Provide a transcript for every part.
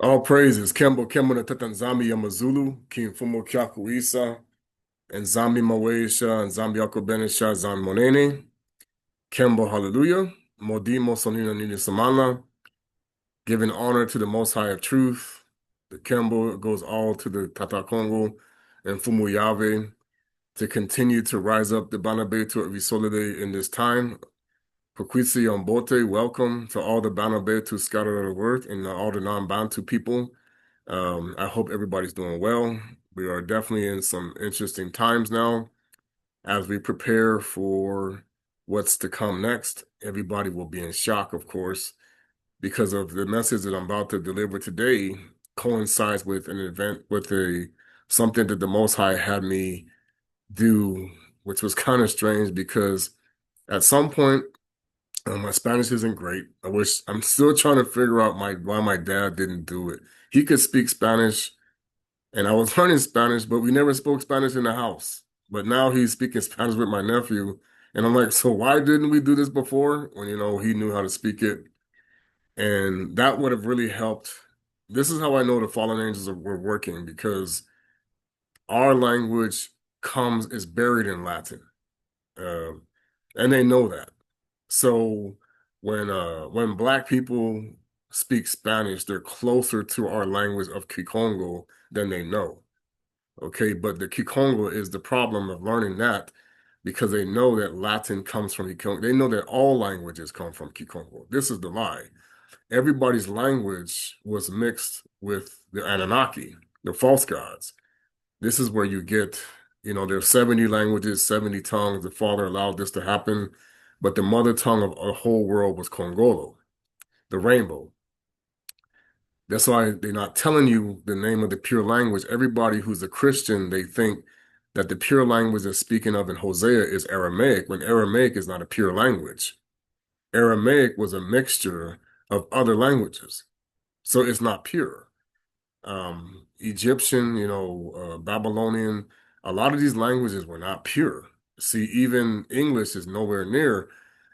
All praises. Kembo na Tata nZambi ya Mazulu, Kimfumo Kyaku Isa, nZambi Maweisha, nZambi Akobenisha, Zan Monene, Kembo Hallelujah, Modimo Sonina Nini Samana, giving honor to the Most High of Truth. The Kembo goes all to the Tata Kongo and Fumu Yave to continue to rise up the Banabe to Visolide in this time. Pakwisi Ombote, welcome to all the Banabe to scattered the earth and all the non-Bantu people. I hope everybody's doing well. We are definitely in some interesting times now as we prepare for what's to come next. Everybody will be in shock, of course, because of the message that I'm about to deliver today coincides with an event with something that the Most High had me do, which was kind of strange because at some point my Spanish isn't great. I'm still trying to figure out why my dad didn't do it. He could speak Spanish and I was learning Spanish, but we never spoke Spanish in the house. But now he's speaking Spanish with my nephew. And I'm like, so why didn't we do this before? When, he knew how to speak it. And that would have really helped. This is how I know the fallen angels were working because our language is buried in Latin. Um, and they know that. So when Black people speak Spanish, they're closer to our language of Kikongo than they know. Okay, but the Kikongo is the problem of learning that because they know that Latin comes from Kikongo. They know that all languages come from Kikongo. This is the lie. Everybody's language was mixed with the Anunnaki, the false gods. This is where you get, there's 70 languages, 70 tongues. The Father allowed this to happen, but the mother tongue of the whole world was Kongolo, the rainbow. That's why they're not telling you the name of the pure language. Everybody who's a Christian, they think that the pure language they're speaking of in Hosea is Aramaic, when Aramaic is not a pure language. Aramaic was a mixture of other languages, so it's not pure. Egyptian, Babylonian, a lot of these languages were not pure. See, even English is nowhere near,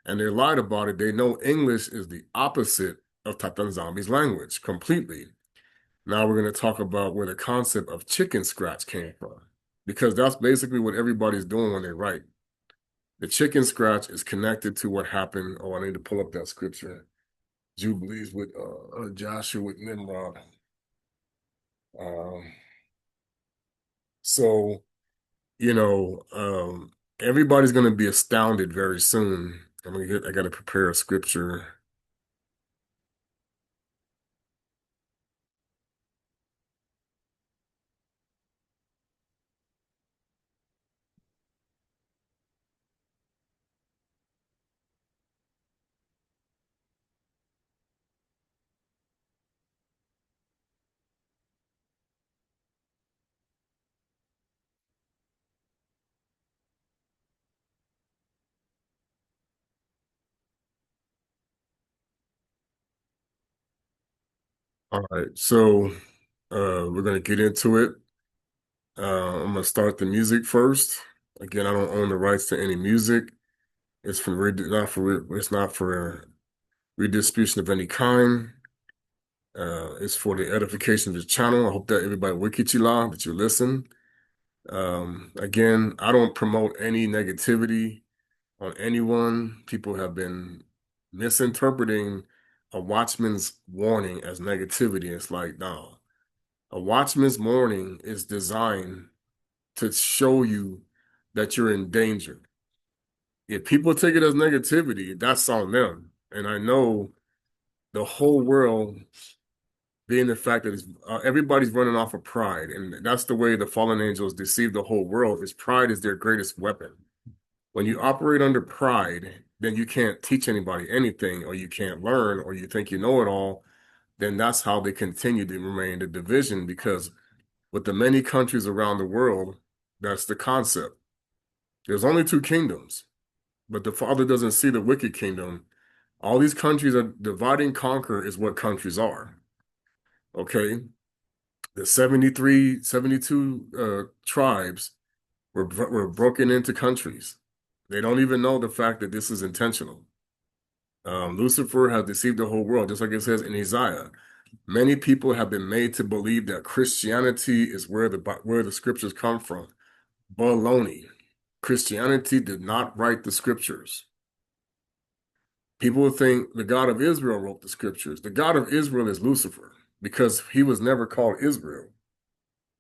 and they lied about it. They know English is the opposite of Tata nZambi's language completely. Now we're going to talk about where the concept of chicken scratch came from, because that's basically what everybody's doing when they write. The chicken scratch is connected to what happened. Oh, I need to pull up that scripture. Jubilees with Joshua with Nimrod. Um, so, you know, um, everybody's going to be astounded very soon. I got to prepare a scripture. All right, so we're going to get into it. I'm going to start the music first. Again, I don't own the rights to any music. It's not for redistribution of any kind. It's for the edification of the channel. I hope that everybody wikitila, that you listen. Again, I don't promote any negativity on anyone. People have been misinterpreting a watchman's warning as negativity. It's like, no, a watchman's warning is designed to show you that you're in danger. If people take it as negativity, that's on them. And I know the whole world, being the fact that everybody's running off of pride, and that's the way the fallen angels deceive the whole world. Is pride is their greatest weapon. When you operate under pride, then you can't teach anybody anything, or you can't learn, or you think you know it all. Then that's how they continue to remain the division. Because with the many countries around the world, that's the concept. There's only two kingdoms, but the Father doesn't see the wicked kingdom. All these countries are divide and conquer is what countries are. Okay. The 73, 72 tribes were broken into countries. They don't even know the fact that this is intentional. Lucifer has deceived the whole world, just like it says in Isaiah. Many people have been made to believe that Christianity is where the scriptures come from. Baloney. Christianity did not write the scriptures. People think the God of Israel wrote the scriptures. The God of Israel is Lucifer because he was never called Israel.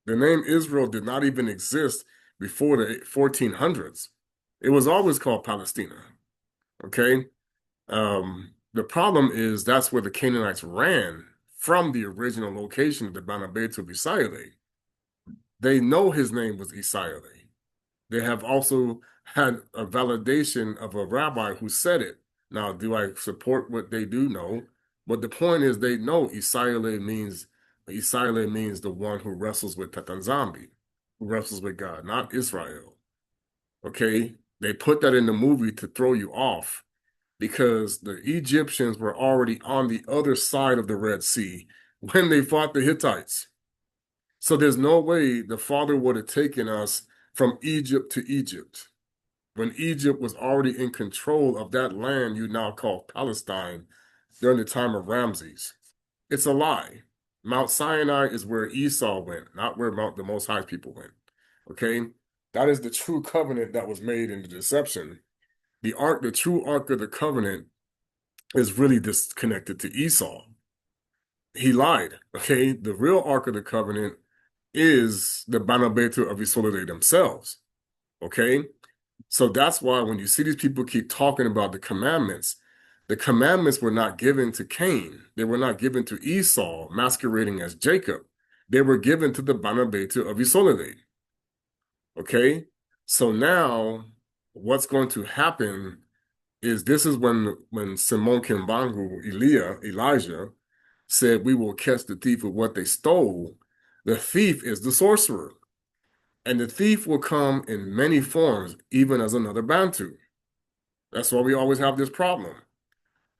The name Israel did not even exist before the 1400s. It was always called Palestina. Okay? The problem is that's where the Canaanites ran from the original location of the Baphamet of Esau. They know his name was Esau. They have also had a validation of a rabbi who said it. Now, do I support what they do? No. But the point is they know Esau means the one who wrestles with nZambi, who wrestles with God, not Israel. Okay? They put that in the movie to throw you off because the Egyptians were already on the other side of the Red Sea when they fought the Hittites. So there's no way the Father would have taken us from Egypt to Egypt when Egypt was already in control of that land you now call Palestine during the time of Ramses. It's a lie. Mount Sinai is where Esau went, not where the Most High people went. Okay? That is the true covenant that was made in the deception. The true ark of the covenant is really disconnected to Esau. He lied. Okay? The real ark of the covenant is the baphamet of Isolde themselves. Okay? So that's why when you see these people keep talking about the commandments were not given to Cain. They were not given to Esau, masquerading as Jacob. They were given to the baphamet of Isolde. Okay? So now what's going to happen is this is when Simon Kimbangu, Elijah, said, we will catch the thief with what they stole. The thief is the sorcerer. And the thief will come in many forms, even as another Bantu. That's why we always have this problem.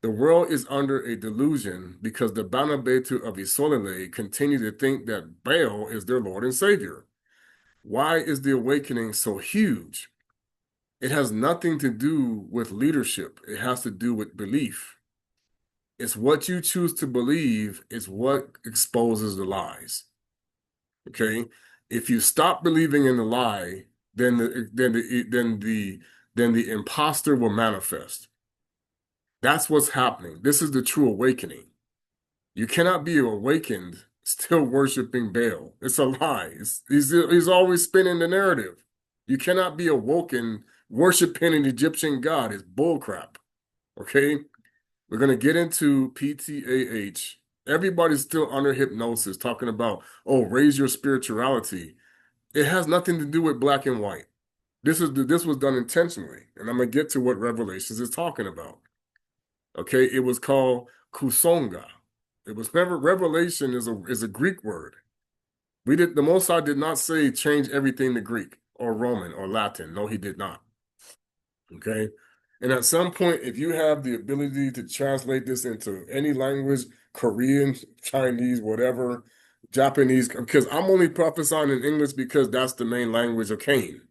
The world is under a delusion because the Banabetu of Isolde continue to think that Baal is their Lord and Savior. Why is the awakening so huge? It has nothing to do with leadership. It has to do with belief. It's what you choose to believe is what exposes the lies. Okay? If you stop believing in the lie, then the imposter will manifest. That's what's happening. This is the true awakening. You cannot be awakened still worshiping Baal. It's a lie. He's always spinning the narrative. You cannot be awoken worshiping an Egyptian god. It's bullcrap. Okay? We're going to get into PTAH. Everybody's still under hypnosis talking about, oh, raise your spirituality. It has nothing to do with black and white. This was done intentionally, and I'm going to get to what Revelations is talking about. Okay, it was called kusonga. It was never revelation is a Greek word. The Most High did not say change everything to Greek or Roman or Latin. No, he did not. Okay. And at some point, if you have the ability to translate this into any language, Korean, Chinese, whatever, Japanese, because I'm only prophesying in English because that's the main language of Cain.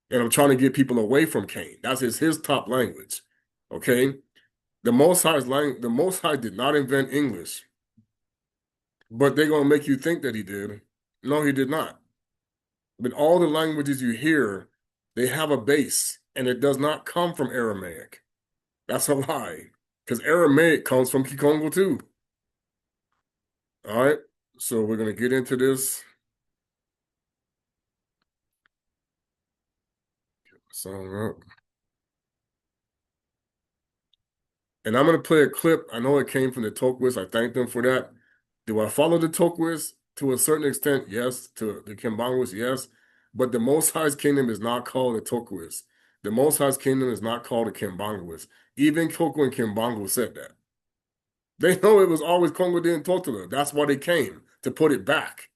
And I'm trying to get people away from Cain. That's his top language. Okay. The Most High did not invent English, but they're going to make you think that he did. No, he did not. But all the languages you hear, they have a base, and it does not come from Aramaic. That's a lie, because Aramaic comes from King Kongo too. All right, so we're going to get into this. Get my song up. And I'm going to play a clip. I know it came from the Tokwis. I thank them for that. Do I follow the Tokwis? To a certain extent, yes. To the Kimbangwis, yes. But the Most High's kingdom is not called the Tokwis. The Most High's kingdom is not called the Kimbangwis. Even Koko and Kimbangu said that. They know it was always Kongo nTotila. That's why they came, to put it back.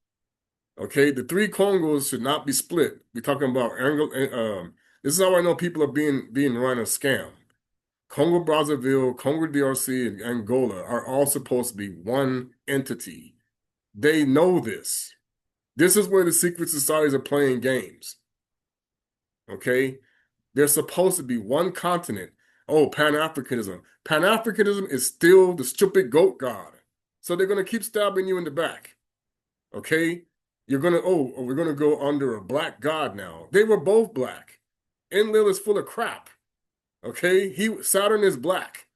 Okay, the three Congos should not be split. We're talking about this is how I know people are being run a scam. Congo Brazzaville, Congo DRC, and Angola are all supposed to be one entity. They know this. This is where the secret societies are playing games. Okay? They're supposed to be one continent. Oh, Pan-Africanism. Pan-Africanism is still the stupid goat god. So they're going to keep stabbing you in the back. Okay? You're going to, oh, we're going to go under a black god now. They were both black. Enlil is full of crap. Okay? Saturn is black.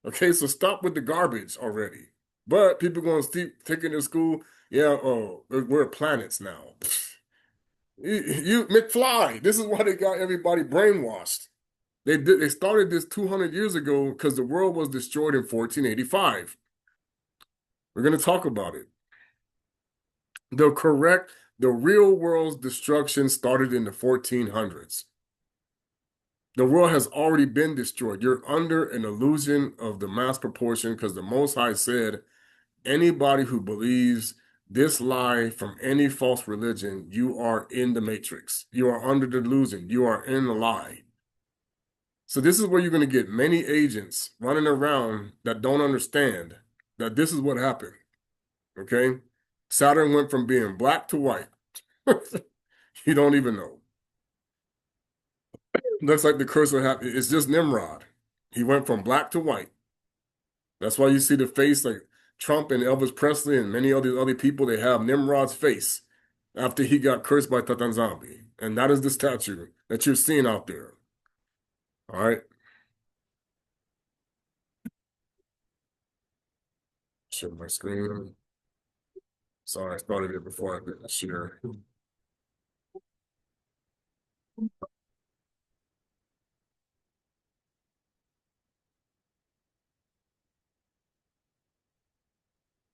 Okay? So stop with the garbage already. But people going to keep taking to school, yeah, oh, we're planets now. You McFly, this is why they got everybody brainwashed. They started this 200 years ago because the world was destroyed in 1485. We're going to talk about it. The real world's destruction started in the 1400s. The world has already been destroyed. You're under an illusion of the mass proportion because the Most High said, anybody who believes this lie from any false religion, you are in the matrix. You are under the illusion. You are in the lie. So this is where you're going to get many agents running around that don't understand that this is what happened. Okay? Saturn went from being black to white. You don't even know. Looks like the curse will happen. It's just Nimrod. He went from black to white. That's why you see the face like Trump and Elvis Presley and many other people, they have Nimrod's face after he got cursed by Tata nZambi. And that is the statue that you're seeing out there. All right. Share my screen. Sorry, I started it before I did share.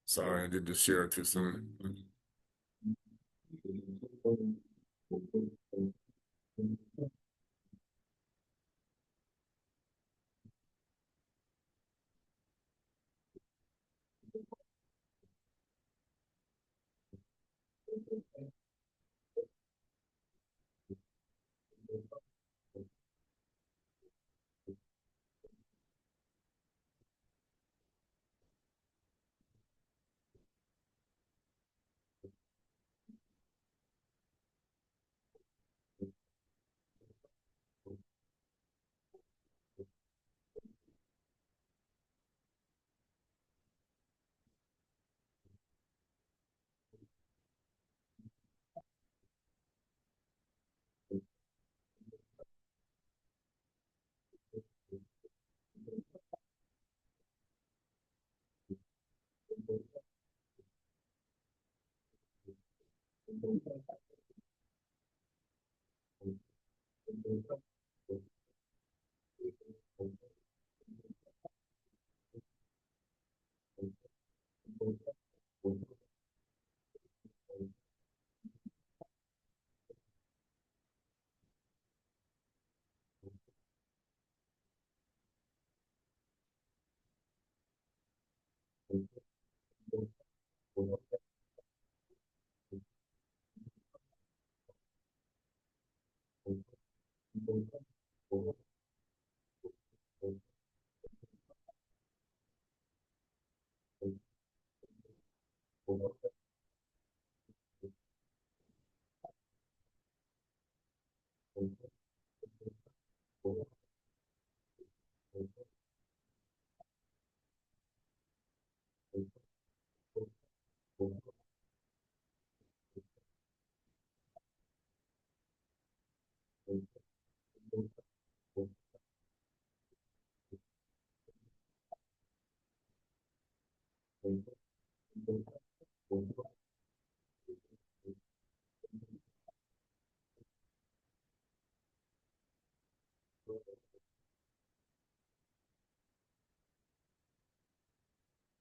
Sorry, I did the share too soon.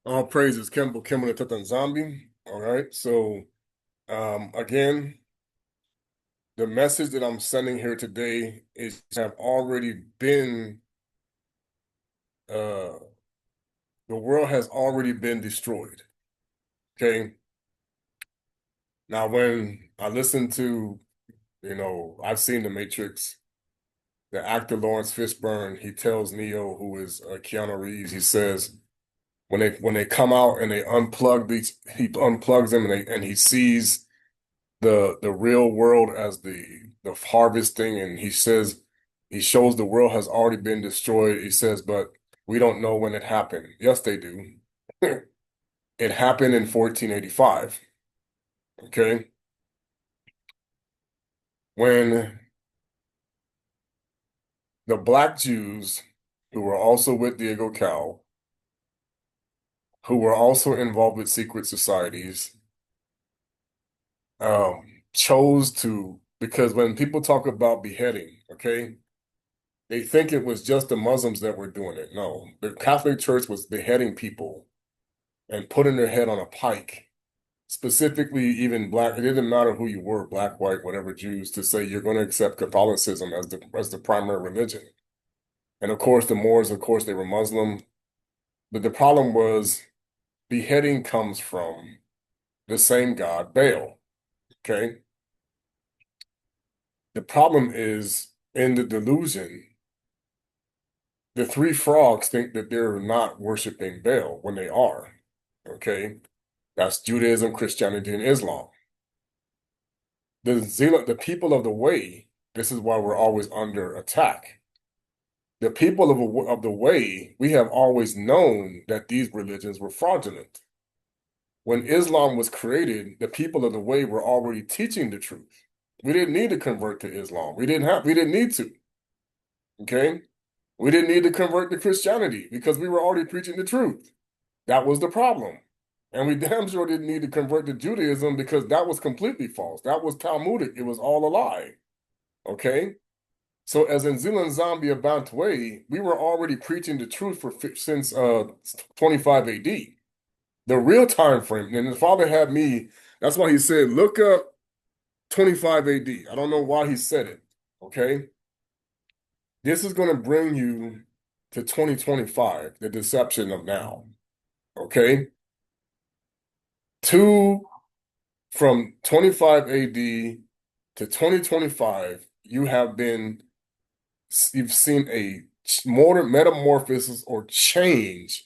All praises, Kimbo Tata nZambi. All right. So again, the message that I'm sending here today is have already been uh the world has already been destroyed. Okay. Now when I listen to, I've seen The Matrix, the actor Lawrence Fishburne, he tells Neo, who is Keanu Reeves, he says when they come out and they unplug these, he unplugs them and he sees the real world as the harvesting, and he shows the world has already been destroyed. He says, but we don't know when it happened. Yes, they do. It happened in 1485. Okay. When the Black Jews, who were also with Diego Cal, who were also involved with secret societies, chose to, because when people talk about beheading, okay, they think it was just the Muslims that were doing it. No, the Catholic Church was beheading people and putting their head on a pike, specifically even black. It didn't matter who you were, black, white, whatever, Jews, to say you're going to accept Catholicism as the primary religion. And of course, the Moors, of course, they were Muslim. But the problem was beheading comes from the same God, Baal. Okay. The problem is in the delusion, the three frogs think that they're not worshiping Baal when they are. Okay. That's Judaism, Christianity, and Islam. The people of the way, this is why we're always under attack. The people of the way, we have always known that these religions were fraudulent. When Islam was created, the people of the way were already teaching the truth. We didn't need to convert to Islam. We didn't need to. Okay? We didn't need to convert to Christianity because we were already preaching the truth. That was the problem. And we damn sure didn't need to convert to Judaism because that was completely false. That was Talmudic. It was all a lie. Okay? So as in nZambi Abantwe, we were already preaching the truth since 25 AD. The real time frame, and the father had me, that's why he said, look up 25 AD. I don't know why he said it. Okay? This is going to bring you to 2025, the deception of now. Okay? From 25 AD to 2025, you've seen a more metamorphosis or change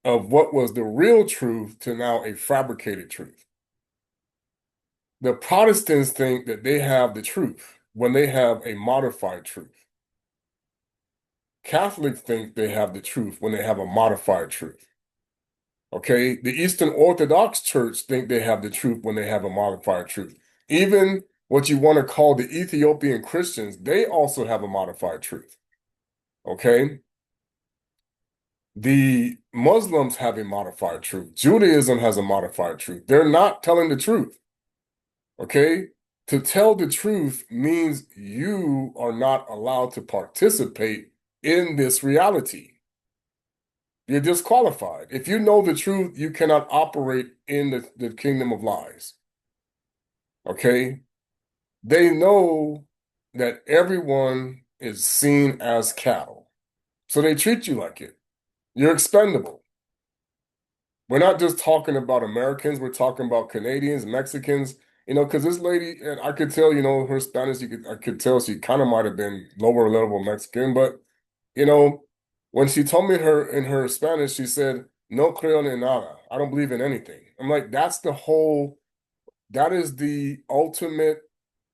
of what was the real truth to now a fabricated truth. The Protestants think that they have the truth when they have a modified truth. Catholics think they have the truth when they have a modified truth. Okay, the Eastern Orthodox Church think they have the truth when they have a modified truth. Even what you want to call the Ethiopian Christians, they also have a modified truth. Okay, the Muslims have a modified truth. Judaism has a modified truth. They're not telling the truth. Okay, to tell the truth means you are not allowed to participate in this reality. You're disqualified. If you know the truth, you cannot operate in the kingdom of lies. Okay? They know that everyone is seen as cattle. So they treat you like it. You're expendable. We're not just talking about Americans, we're talking about Canadians, Mexicans, because this lady, and I could tell, her Spanish, I could tell she kind of might have been lower level Mexican, but when she told me in her Spanish, she said, "No creo en nada." I don't believe in anything. I'm like, that is the ultimate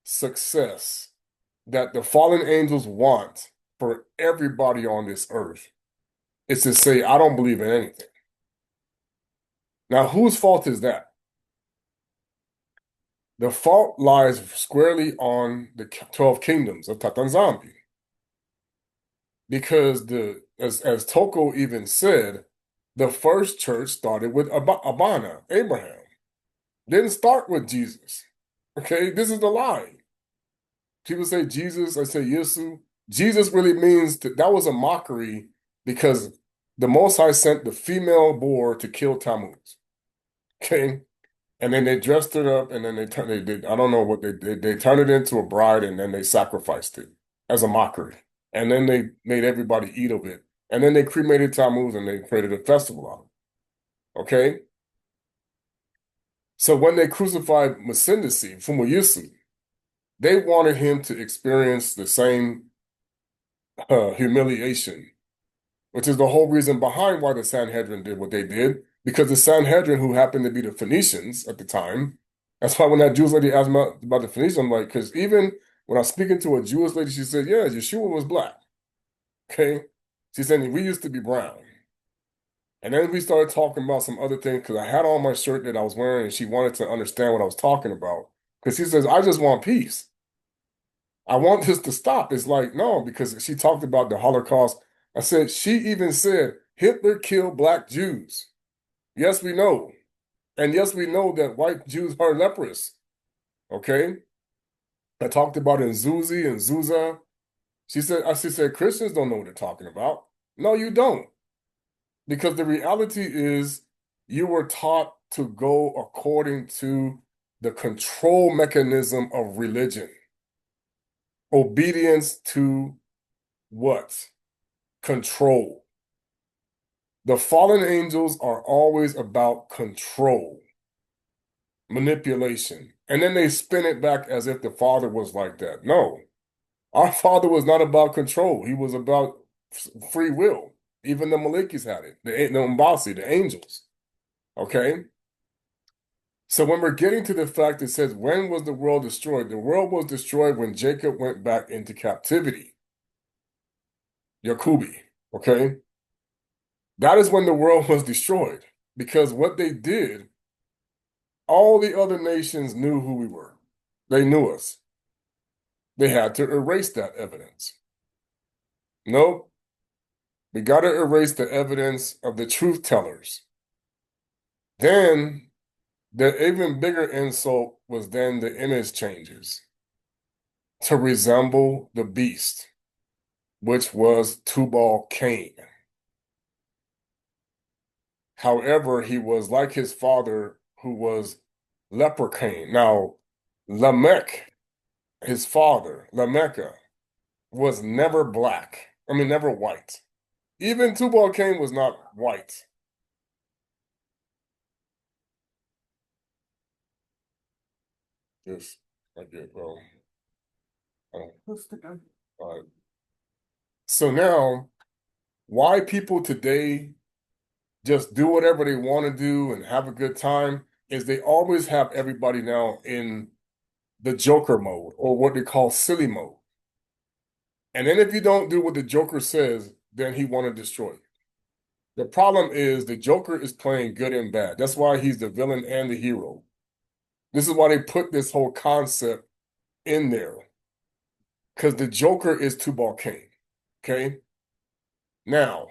success that the fallen angels want for everybody on this earth. It's to say, I don't believe in anything. Now, whose fault is that? The fault lies squarely on the 12 kingdoms of nZambi. Because as Toko even said, the first church started with Abana, Abraham. Didn't start with Jesus. Okay, this is the lie. People say Jesus, I say Yesu. Jesus really means that was a mockery because the Most High sent the female boar to kill Tammuz. Okay, and then they dressed it up, and then they did. I don't know what they did. They turned it into a bride, and then they sacrificed it as a mockery. And then they made everybody eat of it. And then they cremated Tammuz and they created a festival out of it. Okay? So when they crucified Masindisi, Fumu, they wanted him to experience the same humiliation, which is the whole reason behind why the Sanhedrin did what they did, because the Sanhedrin, who happened to be the Phoenicians at the time, that's why when that Jewish lady asked me about the Phoenicians, I'm like, because even when I was speaking to a Jewish lady, she said, yeah, Yeshua was black. Okay? She said, we used to be brown. And then we started talking about some other things because I had on my shirt that I was wearing and she wanted to understand what I was talking about. Because she says, I just want peace. I want this to stop. It's like, no, because she talked about the Holocaust. I said, she even said Hitler killed black Jews. Yes, we know. And yes, we know that white Jews are leprous. Okay? I talked about Nzuzi and Zuza. She said, Christians don't know what they're talking about. No, you don't. Because the reality is you were taught to go according to the control mechanism of religion. Obedience to what? Control. The fallen angels are always about control, manipulation. And then they spin it back as if the Father was like that. No, our Father was not about control. He was about free will. Even the Malekis had it, the Umbasi, the angels. Okay? So when we're getting to the fact that says, when was the world destroyed? The world was destroyed when Jacob went back into captivity. Yakubi, okay? That is when the world was destroyed. Because what they did, all the other nations knew who we were. They knew us. They had to erase that evidence. Nope. We got to erase the evidence of the truth tellers. Then the even bigger insult was then the image changes to resemble the beast, which was Tubal Cain. However, he was like his father, who was leper Cain. Now, Lamech, his father, Lamechah, was never black. I mean, never white. Even Tubal Cain was not white. Just, I get, bro. All right. So now, why people today just do whatever they want to do and have a good time is they always have everybody now in the Joker mode or what they call silly mode. And then if you don't do what the Joker says, then he want to destroy you. The problem is the Joker is playing good and bad. That's why he's the villain and the hero. This is why they put this whole concept in there. Because the Joker is Tubal Cain. Okay? Now,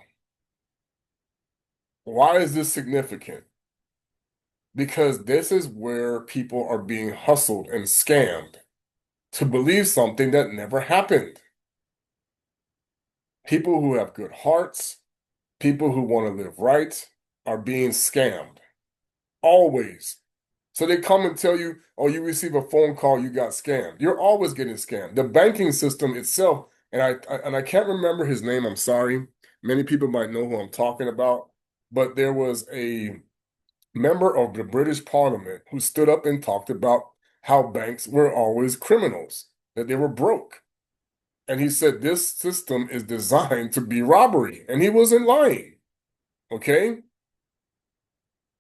why is this significant? Because this is where people are being hustled and scammed to believe something that never happened. People who have good hearts, people who want to live right, are being scammed. Always. So they come and tell you, oh, you receive a phone call, you got scammed. You're always getting scammed. The banking system itself, and I can't remember his name, I'm sorry. Many people might know who I'm talking about, but there was a member of the British Parliament who stood up and talked about how banks were always criminals, that they were broke. And he said this system is designed to be robbery, and he wasn't lying. Okay?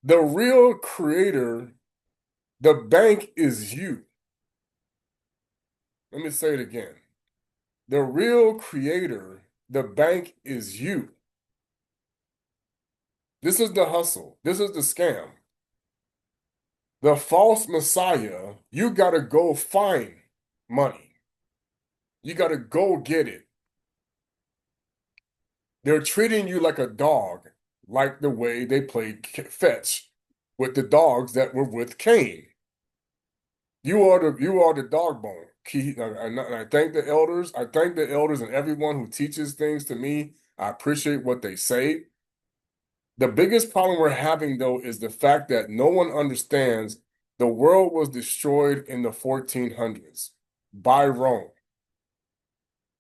The real creator, the bank is you. Let me say it again. The real creator, the bank is you. This is the hustle. This is the scam. The false messiah, you got to go find money. You got to go get it. They're treating you like a dog, like the way they played fetch with the dogs that were with Cain. You are the dog bone. And I thank the elders. I thank the elders and everyone who teaches things to me. I appreciate what they say. The biggest problem we're having, though, is the fact that no one understands the world was destroyed in the 1400s by Rome.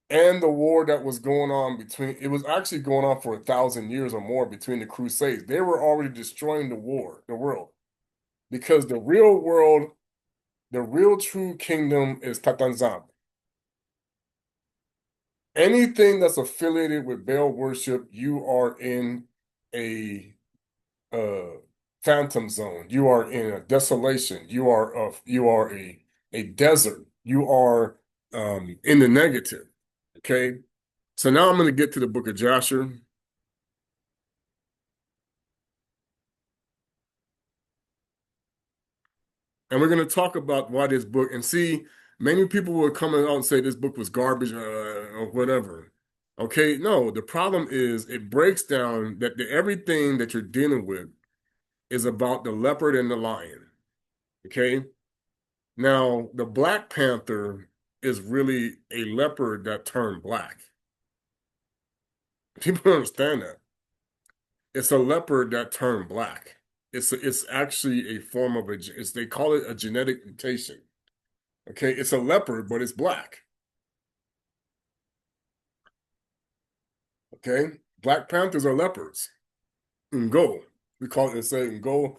And the war that was going on it was actually going on for 1,000 years or more between the Crusades. They were already destroying the world. Because the real world, the real true kingdom is nZambi. Anything that's affiliated with Baal worship, you are in a phantom zone. You are in a desolation. You are a desert. You are in the negative. Okay. So now I'm going to get to the book of Jasher. And we're going to talk about why this book, and see, many people will come out and say this book was garbage or whatever. Okay, no, the problem is it breaks down that everything that you're dealing with is about the leopard and the lion. Okay, now the Black Panther is really a leopard that turned black. People don't understand that. It's a leopard that turned black. It's actually a form of they call it a genetic mutation. Okay, it's a leopard, but it's black. Okay, Black Panthers are leopards. Ngo. We call it, say Ngo.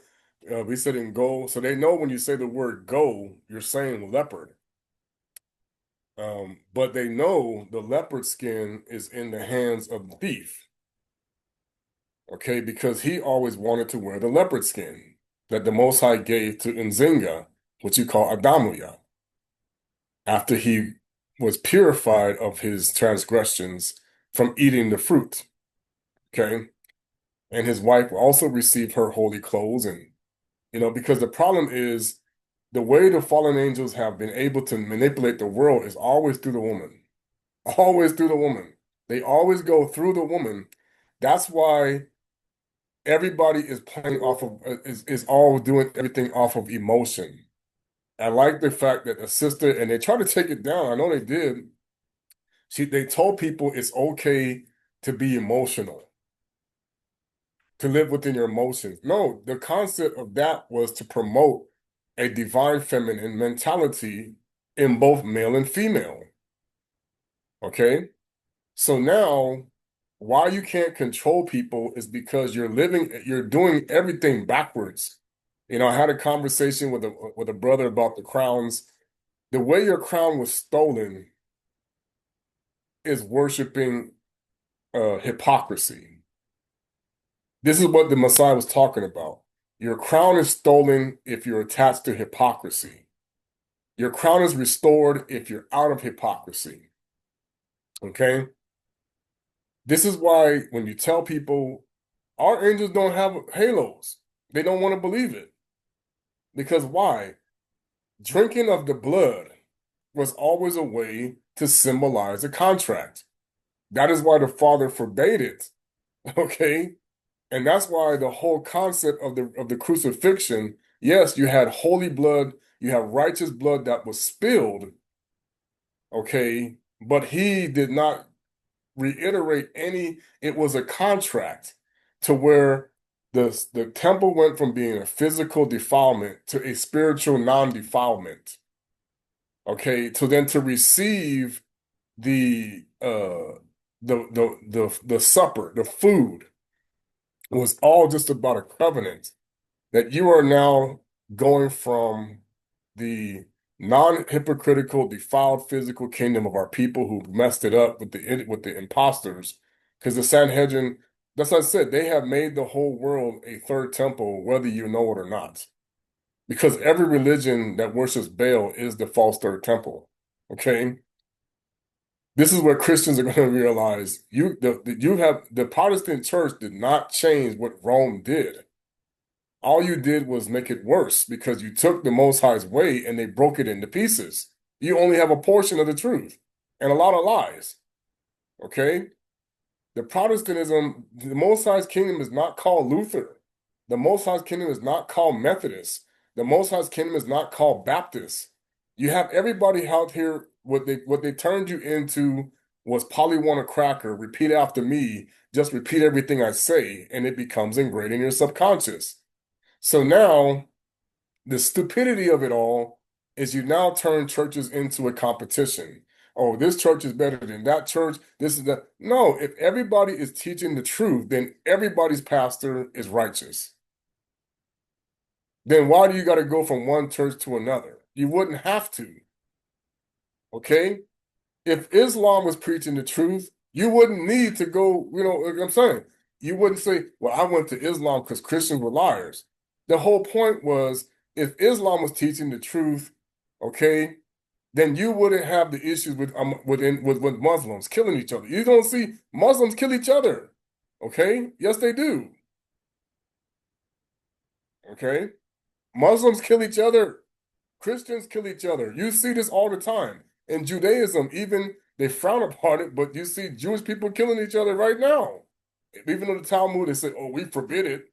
We said in go. So they know when you say the word go, you're saying leopard. But they know the leopard skin is in the hands of the thief. Okay, because he always wanted to wear the leopard skin that the Most High gave to Nzinga, which you call Adamuya, after he was purified of his transgressions from eating the fruit. Okay, and his wife also received her holy clothes, and because the problem is the way the fallen angels have been able to manipulate the world is always through the woman. Always through the woman. They always go through the woman. That's why everybody is playing off of is all doing everything off of emotion. I like the fact that a sister, and they try to take it down. I know they did. They told people it's okay to be emotional, to live within your emotions. No, the concept of that was to promote a divine feminine mentality in both male and female. Okay? So now, why you can't control people is because you're doing everything backwards. I had a conversation with a brother about the crowns. The way your crown was stolen is worshiping hypocrisy. This is what the Messiah was talking about. Your crown is stolen if you're attached to hypocrisy. Your crown is restored if you're out of hypocrisy. Okay? This is why when you tell people our angels don't have halos, they don't want to believe it. Because why? Drinking of the blood was always a way to symbolize a contract. That is why the Father forbade it. Okay? And that's why the whole concept of the crucifixion, yes, you had holy blood, you have righteous blood that was spilled, okay, but he did not reiterate it was a contract to where the temple went from being a physical defilement to a spiritual non-defilement. Okay, to receive the supper, the food was all just about a covenant that you are now going from the non-hypocritical, defiled physical kingdom of our people who messed it up with the imposters. Because the Sanhedrin, that's what I said, they have made the whole world a third temple, whether you know it or not. Because every religion that worships Baal is the false third temple. Okay? This is where Christians are going to realize the Protestant church did not change what Rome did. All you did was make it worse because you took the Most High's way and they broke it into pieces. You only have a portion of the truth and a lot of lies. Okay? The Protestantism, the Most High's kingdom is not called Luther. The Most High's kingdom is not called Methodist. The Most High's kingdom is not called Baptist. You have everybody out here, what they turned you into was Polly want a cracker, repeat after me, just repeat everything I say, and it becomes ingrained in your subconscious. So now, the stupidity of it all is you now turn churches into a competition. Oh, this church is better than that church. This is that. No, if everybody is teaching the truth, then everybody's pastor is righteous. Then why do you got to go from one church to another? You wouldn't have to. Okay? If Islam was preaching the truth, you wouldn't need to go, like I'm saying. You wouldn't say, well, I went to Islam because Christians were liars. The whole point was if Islam was teaching the truth, okay, then you wouldn't have the issues with Muslims killing each other. You don't see Muslims kill each other. Okay? Yes, they do. Okay? Muslims kill each other. Christians kill each other. You see this all the time. In Judaism, even they frown upon it, but you see Jewish people killing each other right now. Even in the Talmud, they say, "Oh, we forbid it."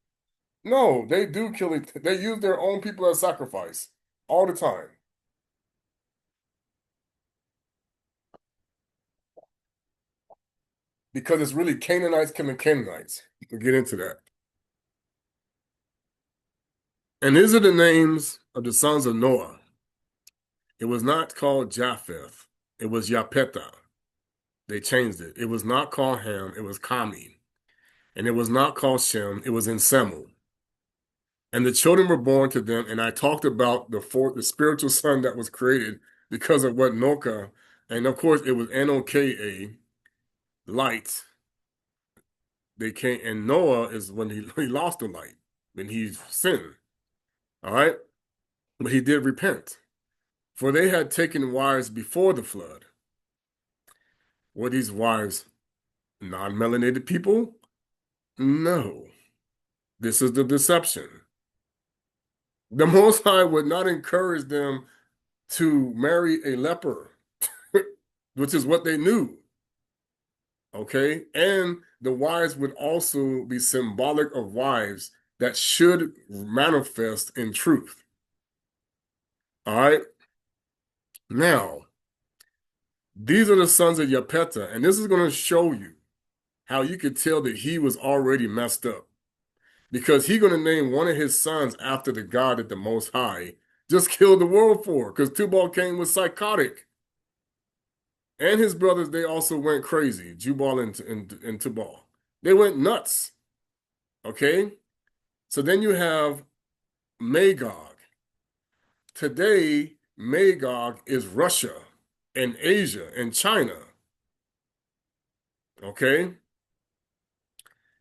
No, they do kill it. They use their own people as sacrifice all the time because it's really Canaanites killing Canaanites. We'll get into that. And these are the names of the sons of Noah. It was not called Japheth. It was Yapetha. They changed it. It was not called Ham. It was Kami. And it was not called Shem. It was Ensemu. And the children were born to them. And I talked about the spiritual son that was created because of what Noka, and of course it was Noka, light. They came, and Noah is when he lost the light, when he sinned. All right, but he did repent, for they had taken wives before the flood. Were these wives non-melanated people? No. This is the deception. The Most High would not encourage them to marry a leper, which is what they knew. Okay, and the wives would also be symbolic of wives that should manifest in truth. All right, now these are the sons of Yapeta, and this is going to show you how you could tell that he was already messed up, because he's going to name one of his sons after the God that the Most High just killed the world for, because Tubal-Cain was psychotic. And his brothers, they also went crazy, Jubal and Tubal. They went nuts, okay? So then you have Magog. Today, Magog is Russia and Asia and China, okay?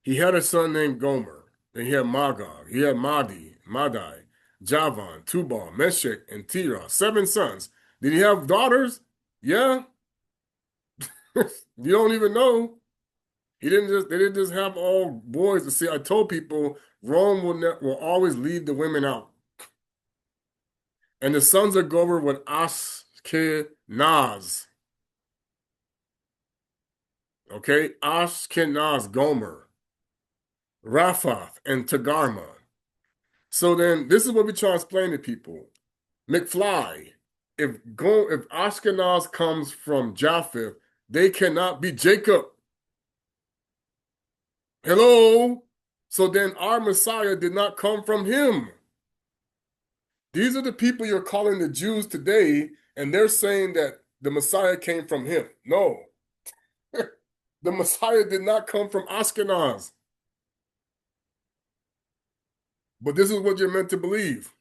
He had a son named Gomer. Then he had Magog. He had Madai, Javan, Tubal, Meshech, and Terah. 7 sons. Did he have daughters? Yeah. You don't even know. They didn't just have all boys to see. I told people Rome will always leave the women out. And the sons of Gomer were Ashkenaz. Okay, Ashkenaz, Gomer, Raphath, and Tagarma. So then, this is what we try to explain to people. McFly, if Ashkenaz comes from Japheth, they cannot be Jacob. Hello? So then our Messiah did not come from him. These are the people you're calling the Jews today, and they're saying that the Messiah came from him. No. The Messiah did not come from Ashkenaz. But this is what you're meant to believe.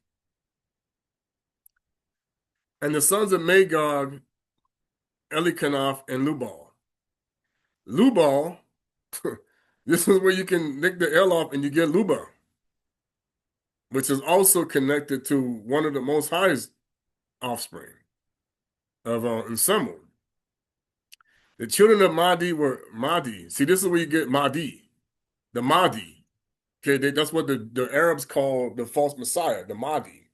And the sons of Magog, Elikanaf, and Lubal. Lubal, this is where you can nick the L off and you get Luba, which is also connected to one of the Most High's offspring of Nsemul. The children of Mahdi were Mahdi. See, this is where you get Mahdi, the Mahdi. Okay, that's what the Arabs call the false Messiah, the Mahdi.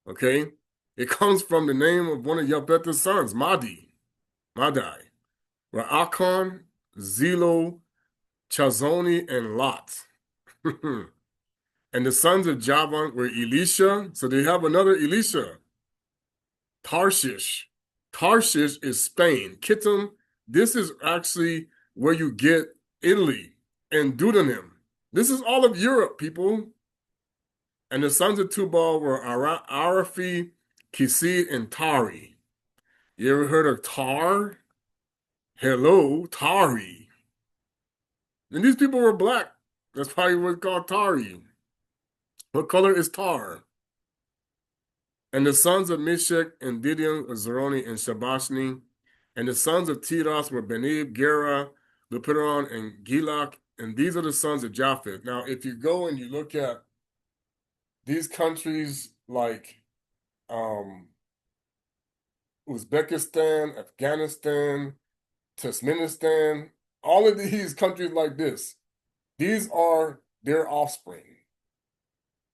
Okay, it comes from the name of one of Yapeta's sons, Mahdi, Madai, Ra'akon, Zelo, Chazoni, and Lot. And the sons of Javan were Elisha. So they have another Elisha. Tarshish. Tarshish is Spain. Kittim, this is actually where you get Italy and Deuteronym. This is all of Europe, people. And the sons of Tubal were Arafi, Kisi, and Tari. You ever heard of Tar? Hello, Tari. And these people were black. That's probably what's called Tari. What color is tar? And the sons of Meshech and Didion, Zeroni, and Shabashni. And the sons of Tiras were Benib, Gera, Lupiron, and Gilak. And these are the sons of Japheth. Now, if you go and you look at these countries like Uzbekistan, Afghanistan, Turkmenistan, all of these countries like this, these are their offspring.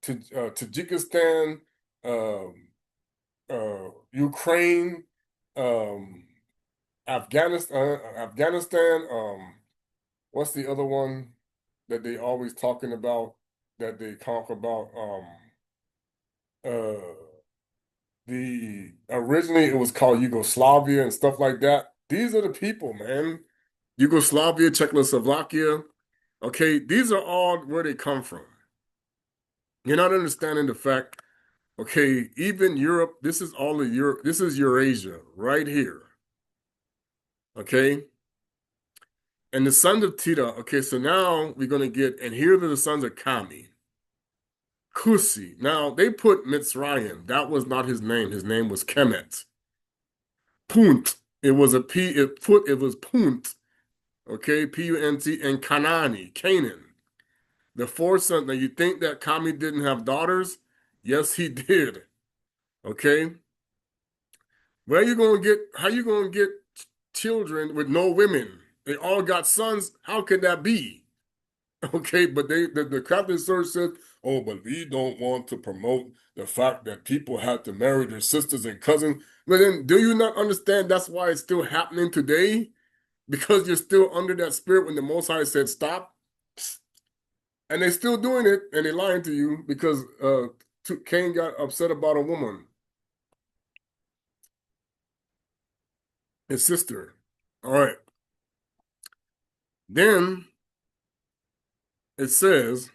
Tajikistan, Ukraine, um, Afghanistan. What's the other one that they always talking about that they talk about? Uh, the originally it was called Yugoslavia and stuff like that. These are the people, man. Yugoslavia, Czechoslovakia. Okay, these are all where they come from. You're not understanding the fact, okay, even Europe, this is all of Europe, this is Eurasia right here. Okay? And the sons of Tita, okay, so now we're gonna get, and here are the sons of Kami. Kusi. Now they put Mitzrayim. That was not his name. His name was Kemet. Punt. It was a P, it was Punt. Okay, Punt, and Kanani, Canaan. The four sons. Now you think that Kami didn't have daughters? Yes, he did. Okay. Where you gonna get, how you gonna get children with no women? They all got sons. How could that be? Okay, but the Catholic Church said, oh, but we don't want to promote the fact that people had to marry their sisters and cousins. But then do you not understand that's why it's still happening today? Because you're still under that spirit when the Most High said stop. And they're still doing it, and they're lying to you because Cain got upset about a woman, his sister. All right. Then it says,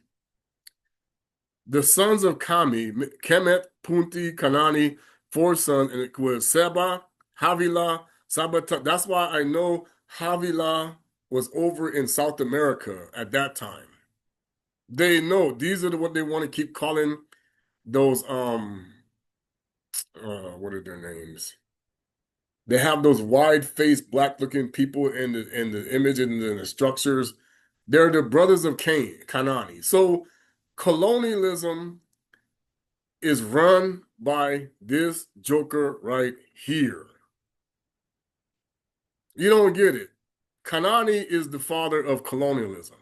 the sons of Kami, Kemet, Punti, Kanani, four sons, and it was Seba, Havila, Sabata. That's why I know Havila was over in South America at that time. They know these are what they want to keep calling those what are their names? They have those wide-faced, black-looking people in the image and the structures. They're the brothers of Cain, Kanani. So colonialism is run by this joker right here. You don't get it. Kanani is the father of colonialism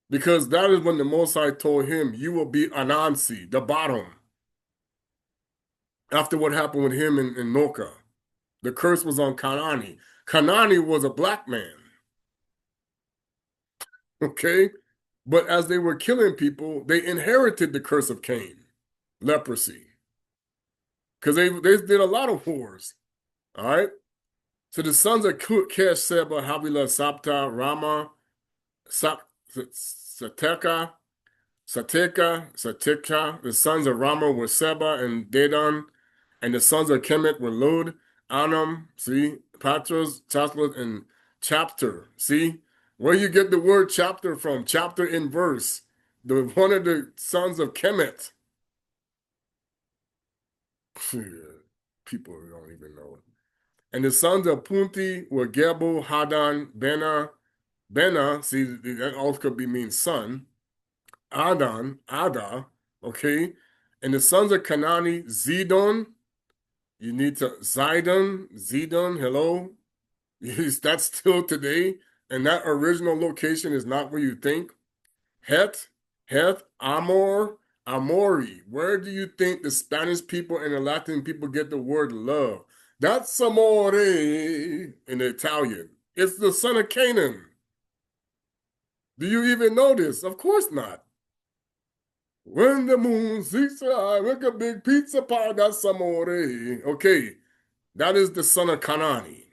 because that is when the Most High told him, you will be Anansi, the bottom, after what happened with him in Noka. The curse was on Kanani. Kanani was a black man. Okay? But as they were killing people, they inherited the curse of Cain, leprosy. Because they did a lot of wars. All right? So the sons of Kesh, Seba, Havila, Sapta, Rama, Sateka, the sons of Rama were Seba and Dedan, and the sons of Kemet were Lod, Anam, see, Patros, Chaslot, and chapter. See, where you get the word chapter from? Chapter in verse. One of the sons of Kemet. People don't even know it. And the sons of Punti were Gebo, Hadan, Bena, see, that also could be mean son. Adan, Ada, okay? And the sons of Kanani, Zidon, you need to, Zidon, hello? That's still today. And that original location is not where you think. Heth, Amor, Amori. Where do you think the Spanish people and the Latin people get the word love? That's amore in the Italian. It's the son of Canaan. Do you even know this? Of course not. When the moon seeks the eye, make a big pizza pie, that's amore. Okay, that is the son of Kanani.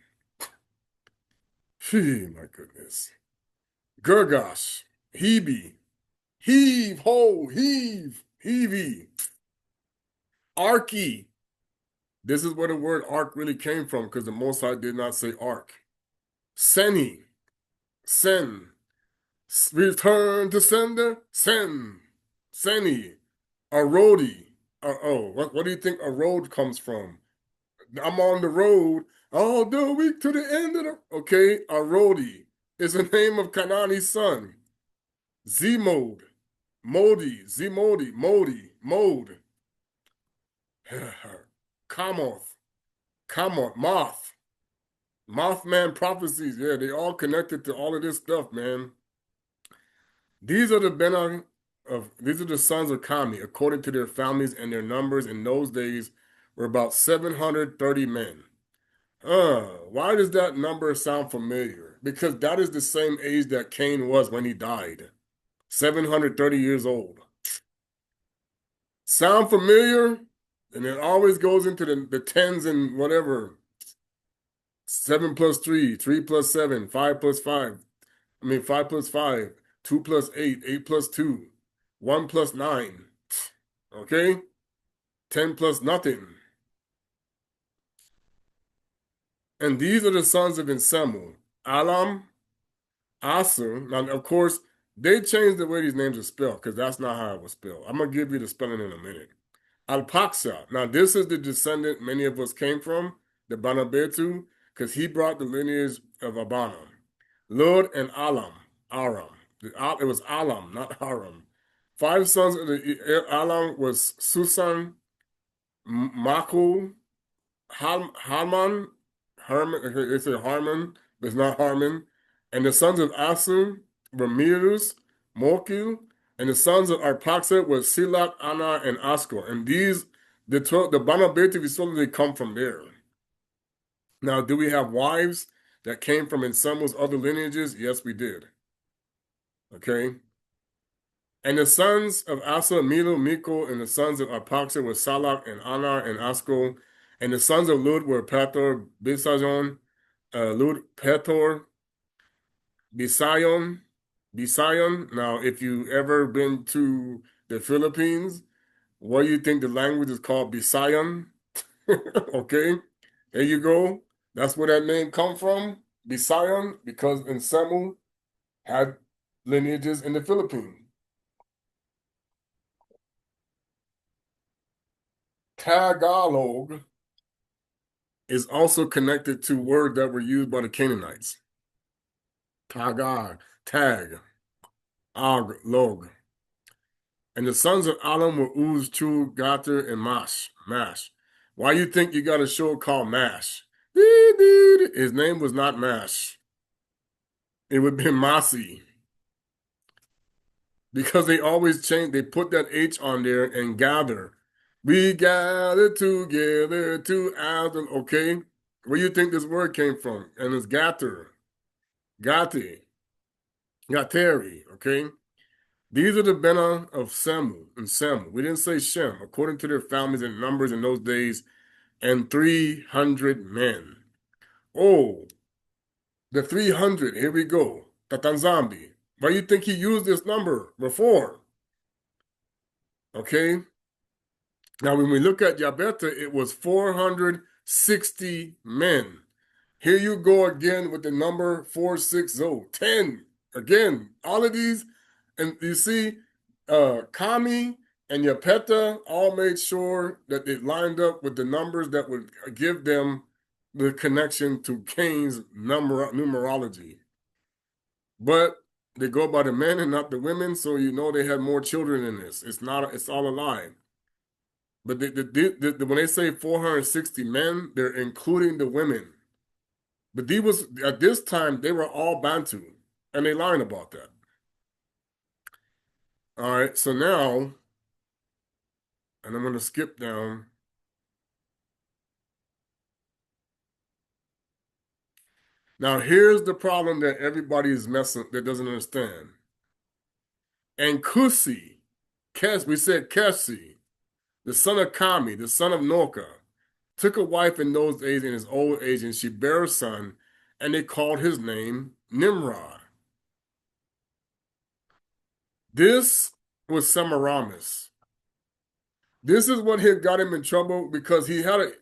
My goodness. Gurgosh, Hebe, heave, ho, heave, heavey. Arky. This is where the word ark really came from because the Most High did not say ark. Seni, sen. Return to sender, sen. Seni. Arodi. What do you think a road comes from? I'm on the road all the week to the end of the... Okay, Arodi is the name of Kanani's son. Zmode. Modi, Zmodi, Modi, Mode. Kamoth, Moth. Mothman prophecies. Yeah, they all connected to all of this stuff, man. These are these are the sons of Kami, according to their families and their numbers in those days were about 730 men. Why does that number sound familiar? Because that is the same age that Cain was when he died. 730 years old. Sound familiar? And it always goes into the tens and whatever. 7 plus 3, 3 plus 7, 5 plus 5. 5 plus 5, 2 plus 8, 8 plus 2, 1 plus 9. Okay? 10 plus nothing. And these are the sons of Ensamu. Alam, Asu. Now, of course, they changed the way these names are spelled because that's not how it was spelled. I'm going to give you the spelling in a minute. Alpaxa. Now, this is the descendant many of us came from, the Banabetu, because he brought the lineage of Abana. Lud and Aram. It was Alam, not Aram. 5 sons of the Alam was Susan, Makul, Harman, they say Harman, but it's not Harman. And the sons of Asu were Mirus, Mokil, and the sons of Arpaxad were Silak, Ana, and Askor. And these, the Bana Beti Visola, they come from there. Now, do we have wives that came from Ensamu's other lineages? Yes, we did. Okay. And the sons of Asa, Milo, Miko, and the sons of Arpaxad were Salak and Anar and Askol. And the sons of Lud were Pator, Bisajon, Lud, Petor, Bisayon. Now, if you ever been to the Philippines, what do you think the language is called? Bisayon. Okay, there you go. That's where that name come from, Bisayon, because Ensamu had lineages in the Philippines. Tagalog is also connected to words that were used by the Canaanites. Tagar, tag, og, log. And the sons of Alam were Uz, Chu, Gater, and Mash. Why you think you got a show called Mash? His name was not Mash. It would be Masi. Because they always change, they put that H on there and gather. We gather together to Adam. Okay, where do you think this word came from? And it's Gater, Gati, Gateri. Okay, these are the Bena of Samu and Samu. We didn't say Shem, according to their families and numbers in those days, and 300 men. Oh, the 300. Here we go. nZambi. Why do you think he used this number before? Okay. Now, when we look at Yabeta, it was 460 men. Here you go again with the number 460, 10. Again, all of these, and you see, Kami and Yapeta all made sure that they lined up with the numbers that would give them the connection to Cain's numerology. But they go by the men and not the women, so you know they had more children in this. It's all a lie. But when they say 460 men, they're including the women. But at this time, they were all Bantu, and they lying about that. All right, so now, and I'm going to skip down. Now, here's the problem that everybody is that doesn't understand. And Kusi, we said Kesi, the son of Kami, the son of Noka, took a wife in those days in his old age, and she bare a son, and they called his name Nimrod. This was Semiramis. This is what had got him in trouble because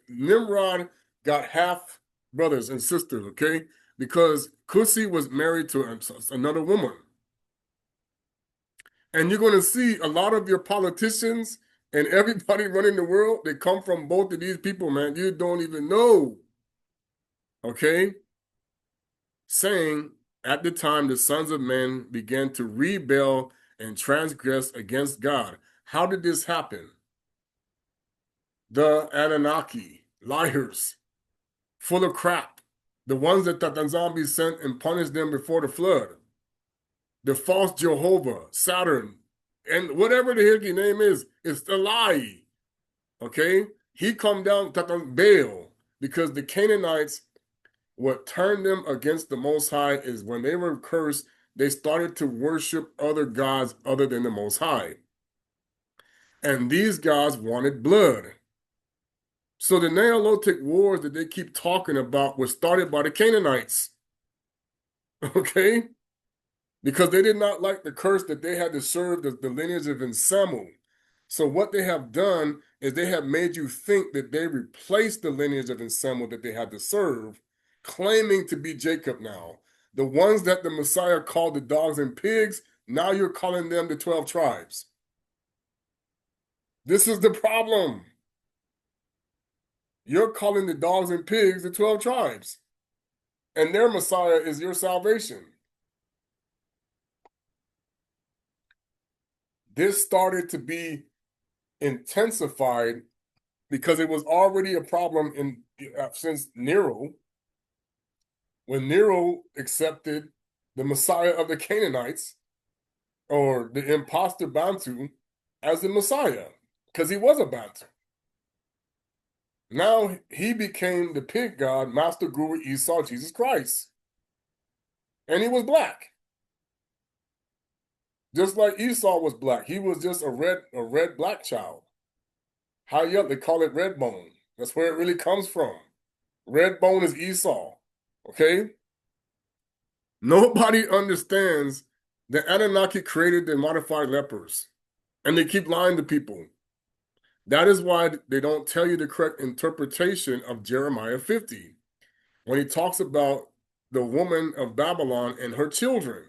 Nimrod got half brothers and sisters, okay? Because Kusi was married to another woman. And you're going to see a lot of your politicians and everybody running the world, they come from both of these people, man. You don't even know. Okay? Saying, at the time, the sons of men began to rebel and transgress against God. How did this happen? The Anunnaki, liars, full of crap. The ones that nZambi sent and punished them before the flood. The false Jehovah, Saturn, and whatever the heck your name is, it's a lie. Okay? He come down to Baal because the Canaanites, what turned them against the Most High is when they were cursed, they started to worship other gods other than the Most High. And these gods wanted blood. So the Neolithic wars that they keep talking about were started by the Canaanites. Okay? Because they did not like the curse that they had to serve the lineage of nSamu. So what they have done is they have made you think that they replaced the lineage of nSamu that they had to serve, claiming to be Jacob now. The ones that the Messiah called the dogs and pigs, now you're calling them the 12 tribes. This is the problem. You're calling the dogs and pigs the 12 tribes. And their Messiah is your salvation. This started to be intensified because it was already a problem since Nero, when Nero accepted the Messiah of the Canaanites, or the imposter Bantu, as the Messiah, because he was a Bantu. Now he became the pig god, master guru Esau, Jesus Christ. And he was black. Just like Esau was black. He was just a red black child. High up, they call it red bone. That's where it really comes from. Red bone is Esau. Okay? Nobody understands that Anunnaki created the modified lepers. And they keep lying to people. That is why they don't tell you the correct interpretation of Jeremiah 50, when he talks about the woman of Babylon and her children.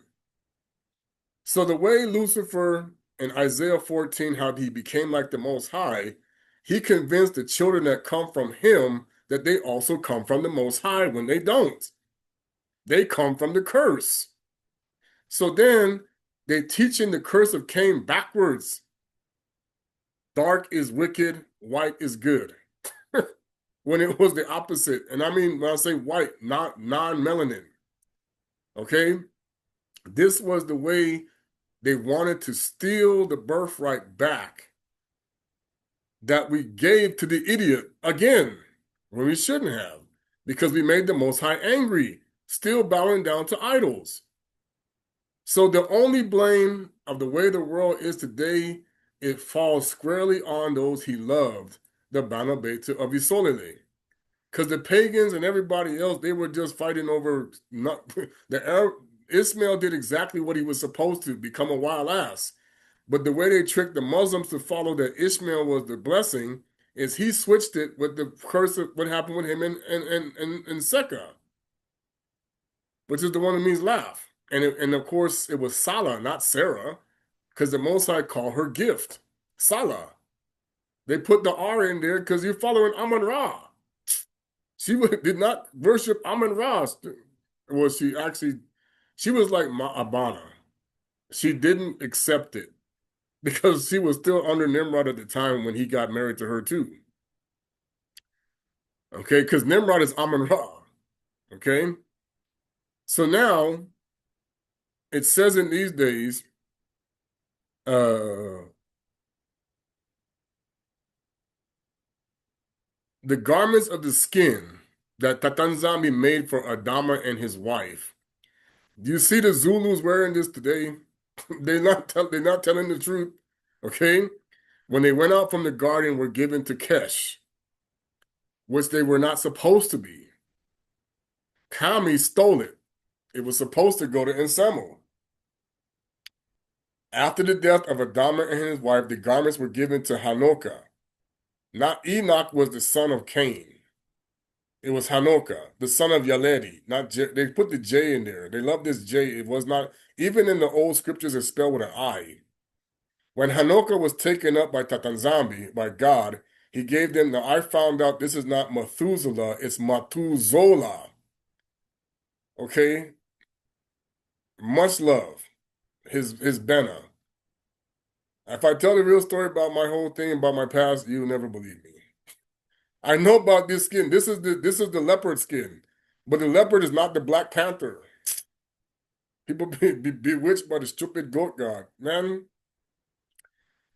So the way Lucifer in Isaiah 14, how he became like the Most High, he convinced the children that come from him that they also come from the Most High, when they don't. They come from the curse. So then they're teaching the curse of Cain backwards. Dark is wicked, white is good. When it was the opposite. And I mean, when I say white, not non-melanin. Okay? This was the way they wanted to steal the birthright back that we gave to the idiot again, when we shouldn't have, because we made the Most High angry, still bowing down to idols. So the only blame of the way the world is today, it falls squarely on those he loved, the Bana Beta of Isolele. Because the pagans and everybody else, they were just fighting over Ismail did exactly what he was supposed to, become a wild ass. But the way they tricked the Muslims to follow that Ishmael was the blessing is he switched it with the curse of what happened with him in Secca, which is the one that means laugh. And of course, it was Salah, not Sarah, because the Most High called her gift, Salah. They put the R in there because you're following Amon-Ra. She did not worship Amon-Ra. Well, she was like Abana. She didn't accept it because she was still under Nimrod at the time when he got married to her too. Okay, because Nimrod is Amon-Ra. Okay, so now it says in these days, the garments of the skin that nZambi made for Adama and his wife. Do you see the Zulus wearing this today? they're not telling the truth. Okay, when they went out from the garden, were given to Kesh, which they were not supposed to be. Kami stole it. It was supposed to go to nSamu. After the death of Adama and his wife, the garments were given to Hanoka. Not Enoch was the son of Cain. It was Hanoka, the son of Yaledi. Not J. They put the J in there. They love this J. It was not, even in the old scriptures, it's spelled with an I. When Hanoka was taken up by nZambi, by God, he gave them the, I found out this is not Methuselah, it's Matuzola. Okay? Much love. His Benna. If I tell the real story about my whole thing, about my past, you'll never believe me. I know about this skin. This is the leopard skin. But the leopard is not the Black Panther. People be bewitched by the stupid goat god. Man,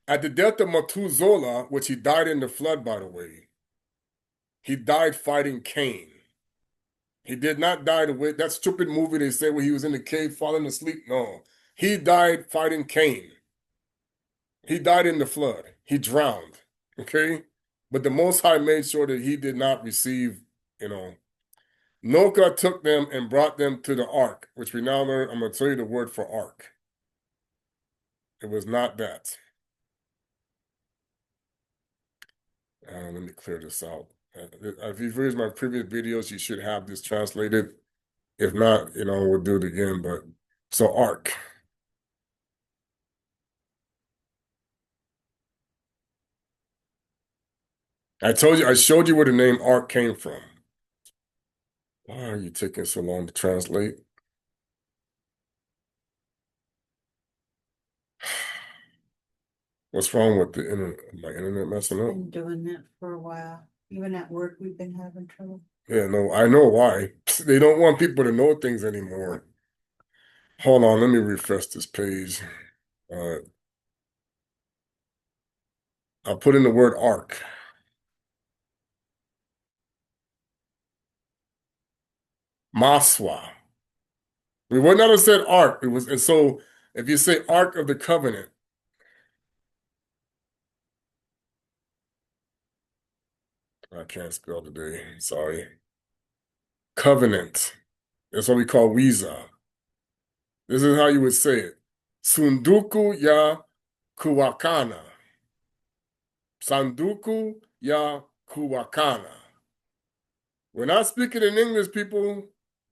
at the death of Methuselah, which he died in the flood, by the way, He died fighting Cain. He did not die the way that stupid movie they say where he was in the cave falling asleep. No, he died fighting Cain. He died in the flood. He drowned. Okay, but the Most High made sure that he did not receive. Noah took them and brought them to the ark, which we now learn. I'm going to tell you the word for ark. It was not that. Let me clear this out. If you've read my previous videos, you should have this translated. If not, we'll do it again. But so ark. I showed you where the name ark came from. Why are you taking so long to translate? What's wrong with the internet? My internet messing up? Been doing that for a while. Even at work, we've been having trouble. Yeah, no, I know why. They don't want people to know things anymore. Hold on, let me refresh this page. I'll put in the word ark. Maswa. We would not have said ark. And so if you say ark of the covenant, I can't spell today. Sorry. Covenant. That's what we call Wiza. This is how you would say it. Sunduku ya kuwakana. Sanduku ya kuwakana. We're not speaking in English, people,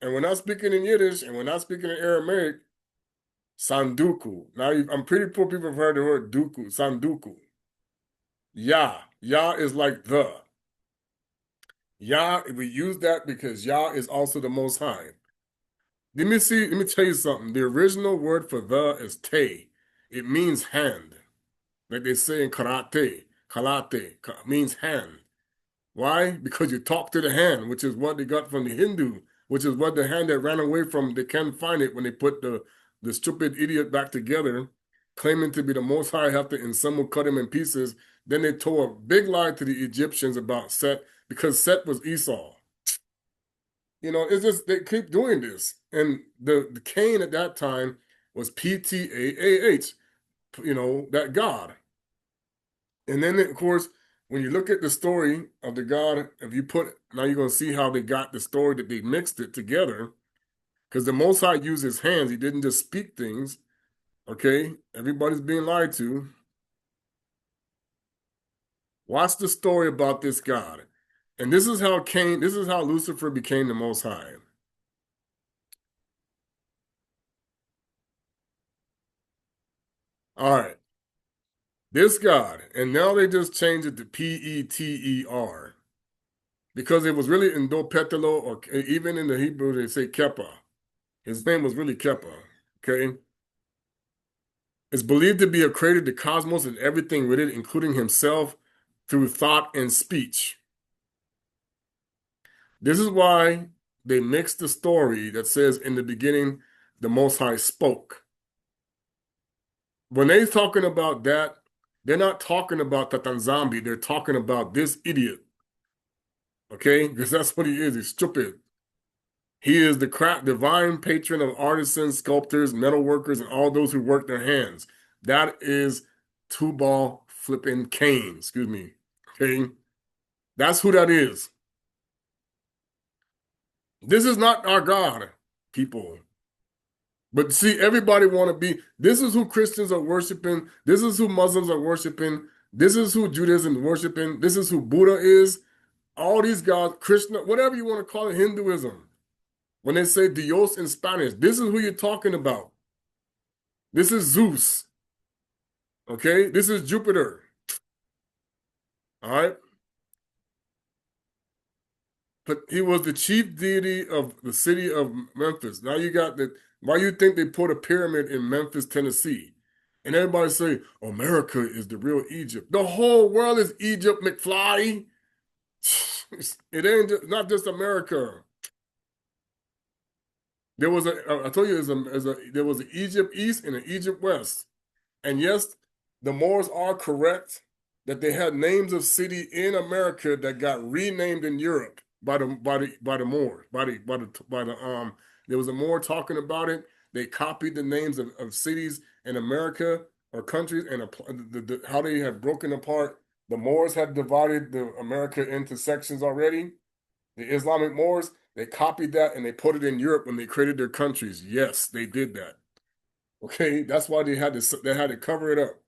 and we're not speaking in Yiddish, and we're not speaking in Aramaic. Sanduku. Now, I'm pretty sure people have heard the word duku, sanduku. Yah. Yah is like the. Yah, we use that because Yah is also the Most High. Let me tell you something. The original word for the is te. It means hand. Like they say in karate. Karate means hand. Why? Because you talk to the hand, which is what they got from the Hindu, which is what the hand that ran away from, they can't find it when they put the stupid idiot back together, claiming to be the Most High after, and someone cut him in pieces. Then they told a big lie to the Egyptians about Set, because Set was Esau. It's just, they keep doing this. And the Cain at that time was Ptaah, that God. And then, of course, when you look at the story of the God, now you're going to see how they got the story, that they mixed it together. Because the Most High used his hands. He didn't just speak things. Okay? Everybody's being lied to. Watch the story about this God. And this is how Lucifer became the Most High. All right. This God, and now they just changed it to Peter. Because it was really in Dopetelo, or even in the Hebrew, they say Kepa. His name was really Kepa, okay? It's believed to be a creator of the cosmos and everything with it, including himself, through thought and speech. This is why they mixed the story that says in the beginning, the Most High spoke. When they're talking about that, they're not talking about the nZambi. They're talking about this idiot. Okay? Because that's what he is. He's stupid. He is the divine patron of artisans, sculptors, metalworkers, and all those who work their hands. That is Tubal flipping Cain. Excuse me. Okay? That's who that is. This is not our God, people. But see, everybody want to be, this is who Christians are worshiping. This is who Muslims are worshiping. This is who Judaism is worshiping. This is who Buddha is. All these gods, Krishna, whatever you want to call it, Hinduism. When they say Dios in Spanish, this is who you're talking about. This is Zeus. Okay? This is Jupiter. All right? But he was the chief deity of the city of Memphis. Now you got that. Why you think they put a pyramid in Memphis, Tennessee? And everybody say, America is the real Egypt. The whole world is Egypt, McFly. It ain't not just America. There was I told you, there was an Egypt East and an Egypt West. And yes, the Moors are correct that they had names of city in America that got renamed in Europe by the Moors, there was a Moor talking about it. They copied the names of cities in America or countries and how they have broken apart. The Moors had divided the America into sections already. The Islamic Moors, they copied that and they put it in Europe when they created their countries. Yes, they did that. Okay, that's why they had to cover it up.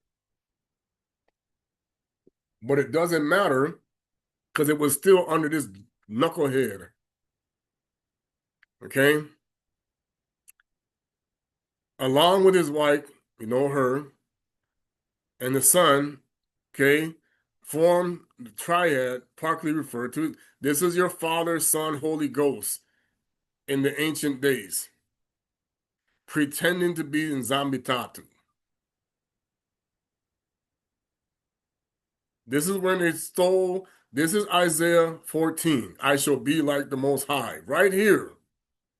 But it doesn't matter because it was still under this knucklehead. Okay? Along with his wife, her, and the son, okay, formed the triad, partly referred to. This is your Father, Son, Holy Ghost in the ancient days, pretending to be nZambi Tatu. This is when they stole. This is Isaiah 14. I shall be like the Most High. Right here,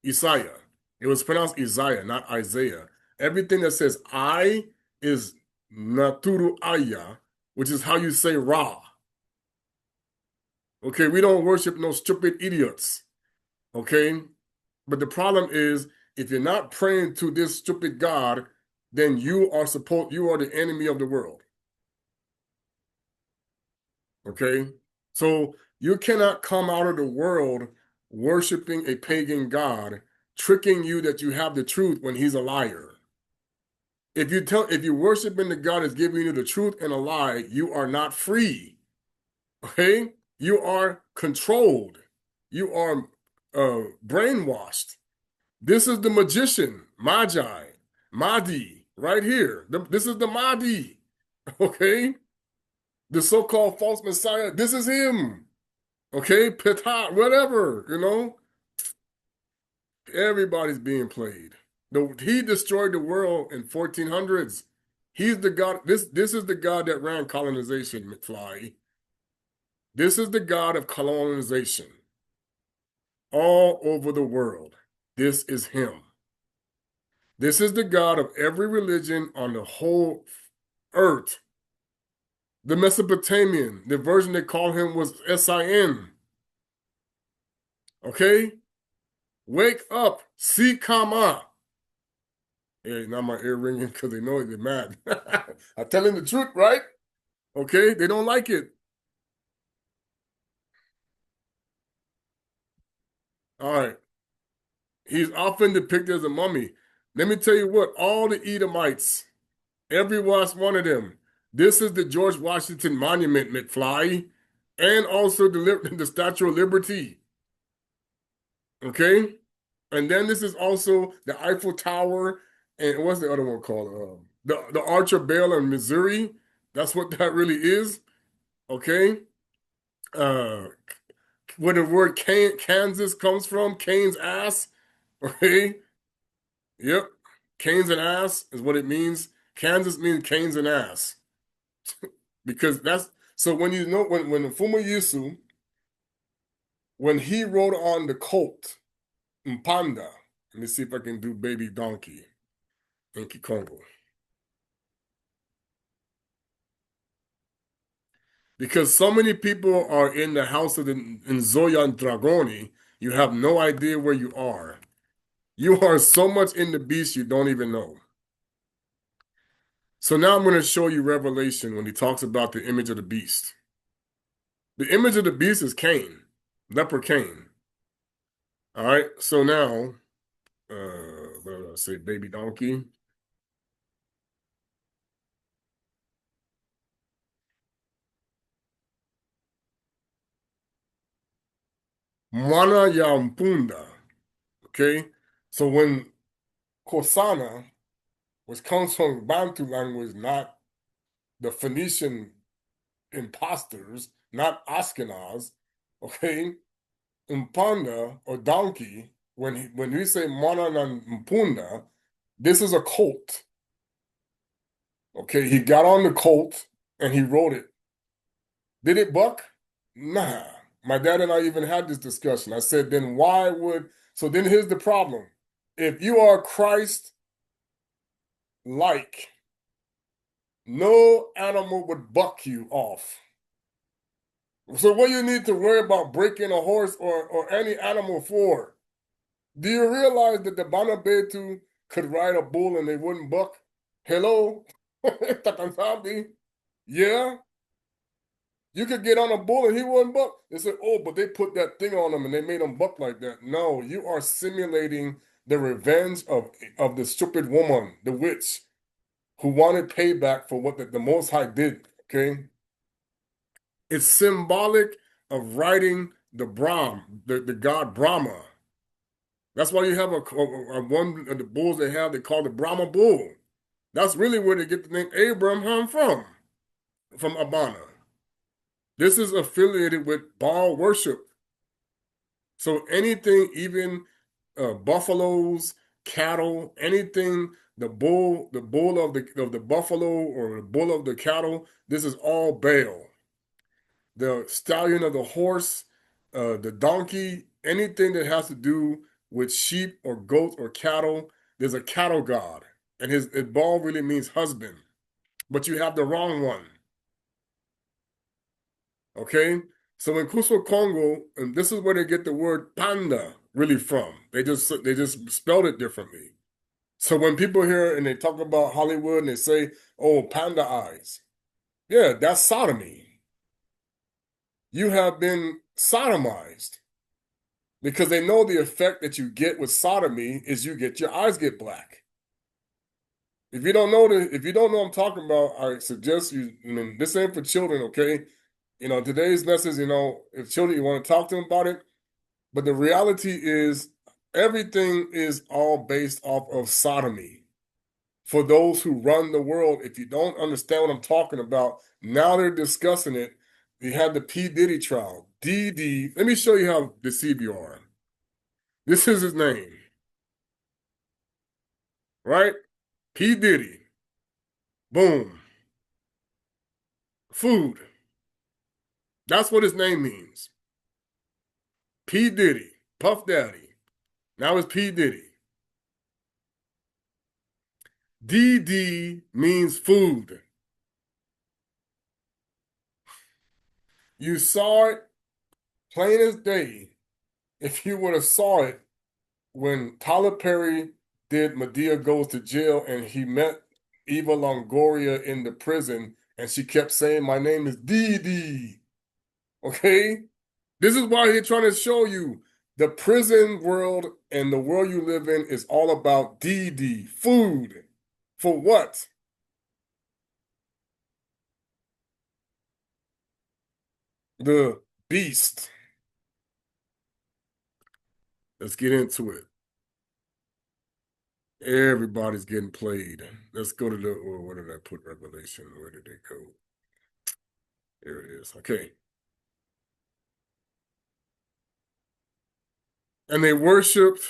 Isaiah. It was pronounced Isaiah, not Isaiah. Everything that says I is Naturu Aya, which is how you say Ra. Okay, we don't worship no stupid idiots. Okay? But the problem is, if you're not praying to this stupid God, then you are the enemy of the world. Okay? So you cannot come out of the world worshiping a pagan God, tricking you that you have the truth when he's a liar. If you're worshiping the God that's giving you the truth and a lie, you are not free. Okay? You are controlled. You are brainwashed. This is the magician, Magi, Mahdi, right here. This is the Mahdi. Okay? The so-called false Messiah, this is him. Okay? Petah, whatever, Everybody's being played. He destroyed the world in 1400s. He's the God. This is the God that ran colonization, McFly. This is the God of colonization all over the world. This is him. This is the God of every religion on the whole earth. The Mesopotamian, the version they call him was Sin. Okay? Wake up, see Kama. Hey, now my ear ringing because they know they're mad. I'm telling the truth, right? Okay? They don't like it. All right. He's often depicted as a mummy. Let me tell you what, all the Edomites, every last one of them, this is the George Washington Monument, McFly, and also the Statue of Liberty. Okay? And then this is also the Eiffel Tower, and what's the other one called? The Arch of Bale in Missouri. That's what that really is. Okay? Where the word Kansas comes from, Cain's ass. Okay? Yep. Cain's an ass is what it means. Kansas means Cain's an ass. Because that's so when when Mfumu Yusu, when he rode on the colt, Mpanda, let me see if I can do baby donkey in Kikongo. Because so many people are in the house of the Nzoya Dragoni, you have no idea where you are. You are so much in the beast you don't even know. So now I'm going to show you Revelation when he talks about the image of the beast. The image of the beast is Cain, leper Cain. All right, so now, what did I say, baby donkey? Mwana ya Mpunda, okay? So when Kosana, which comes from Bantu language, not the Phoenician imposters, not Ashkenaz, okay? Mpanda or donkey, when we say Mwana na Mpunda, this is a colt. Okay, he got on the colt and he rode it. Did it buck? Nah. My dad and I even had this discussion. I said, then why would, so then here's the problem. If you are Christ-like, no animal would buck you off. So what you need to worry about breaking a horse or any animal for? Do you realize that the Banabetu could ride a bull and they wouldn't buck? Hello? Tatansabi? Yeah? You could get on a bull and he wouldn't buck. They said, oh, but they put that thing on him and they made him buck like that. No, you are simulating the revenge of the stupid woman, the witch, who wanted payback for what the Most High did, okay? It's symbolic of riding the Brahm, the god Brahma. That's why you have a one of the bulls they have, they call the Brahma bull. That's really where they get the name Abraham from Abana. This is affiliated with Baal worship. So anything, even buffaloes, cattle, anything, the bull of the buffalo or the bull of the cattle, this is all Baal. The stallion of the horse, the donkey, anything that has to do with sheep or goats or cattle, there's a cattle god. And his Baal really means husband. But you have the wrong one. Okay? So in Kuso Congo, and this is where they get the word panda really from. They just spelled it differently. So when people hear and they talk about Hollywood and they say, oh, panda eyes. Yeah, that's sodomy. You have been sodomized because they know the effect that you get with sodomy is your eyes get black. If you don't know what I'm talking about, I suggest you, this ain't for children, okay? Today's message, if children, you want to talk to them about it, but the reality is everything is all based off of sodomy. For those who run the world, if you don't understand what I'm talking about, now they're discussing it. You had the P. Diddy trial. DD, let me show you how deceived you are. This is his name, right? P. Diddy. Boom. Food. That's what his name means. P. Diddy. Puff Daddy. Now it's P. Diddy. DD means food. You saw it plain as day if you would have saw it when Tyler Perry did Medea Goes to Jail and he met Eva Longoria in the prison and she kept saying, my name is DD. Okay? This is why he's trying to show you the prison world and the world you live in is all about DD, food. For what? The beast. Let's get into it. Everybody's getting played. Let's go to where did I put Revelation? Where did it go? There it is. Okay. And they worshiped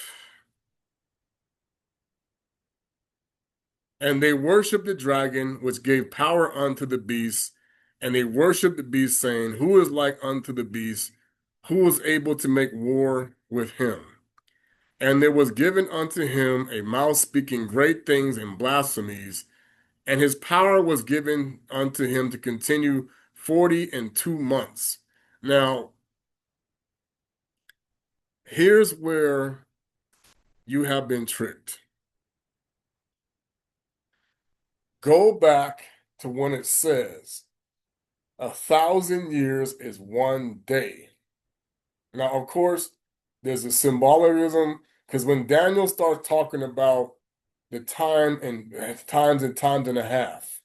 the dragon, which gave power unto the beast. And they worshiped the beast, saying, who is like unto the beast? Who was able to make war with him? And there was given unto him a mouth speaking great things and blasphemies, and his power was given unto him to continue 42 months. Now, here's where you have been tricked. Go back to when it says 1,000 years is one day. Now, of course, there's a symbolism because when Daniel starts talking about the times and a half,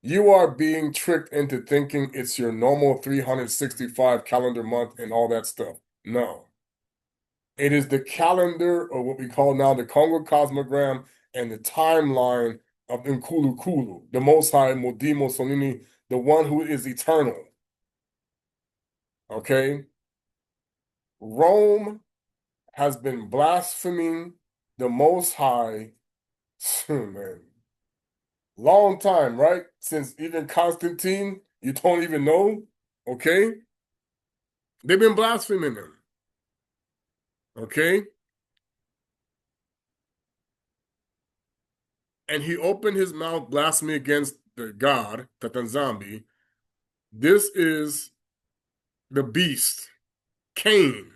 you are being tricked into thinking it's your normal 365 calendar month and all that stuff. No. It is the calendar, or what we call now the Congo cosmogram, and the timeline of Nkulu Kulu, the Most High, Modimo Sonini, the one who is eternal. Okay? Rome has been blaspheming the Most High, man, long time, right? Since even Constantine, you don't even know, okay? They've been blaspheming him, okay? And he opened his mouth blasphemy against the god, Tata nZambi. This is the beast, Cain,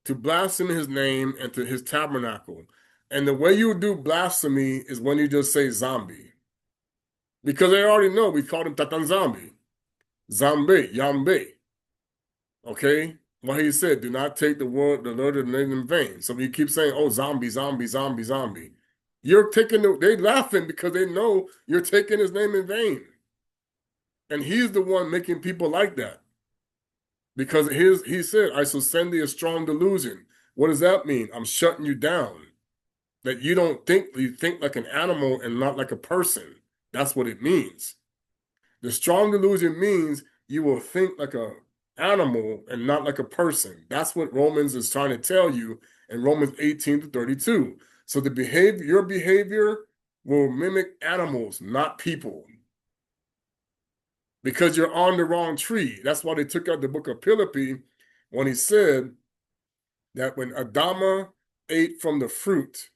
to blaspheme his name and to his tabernacle. And the way you do blasphemy is when you just say zombie. Because they already know we called him Tata nZambi. Zambe, Yambe. Okay? Well, he said, do not take the Lord name in vain. So you keep saying, oh, zombie, zombie, zombie, zombie. You're taking they laughing because they know you're taking his name in vain. And he's the one making people like that. Because he said, I shall send thee a strong delusion. What does that mean? I'm shutting you down. That you don't think, you think like an animal and not like a person. That's what it means. The strong delusion means you will think like an animal and not like a person. That's what Romans is trying to tell you in Romans 18-32. So your behavior will mimic animals, not people. Because you're on the wrong tree. That's why they took out the book of Philippi when he said that when Adama ate from the fruit,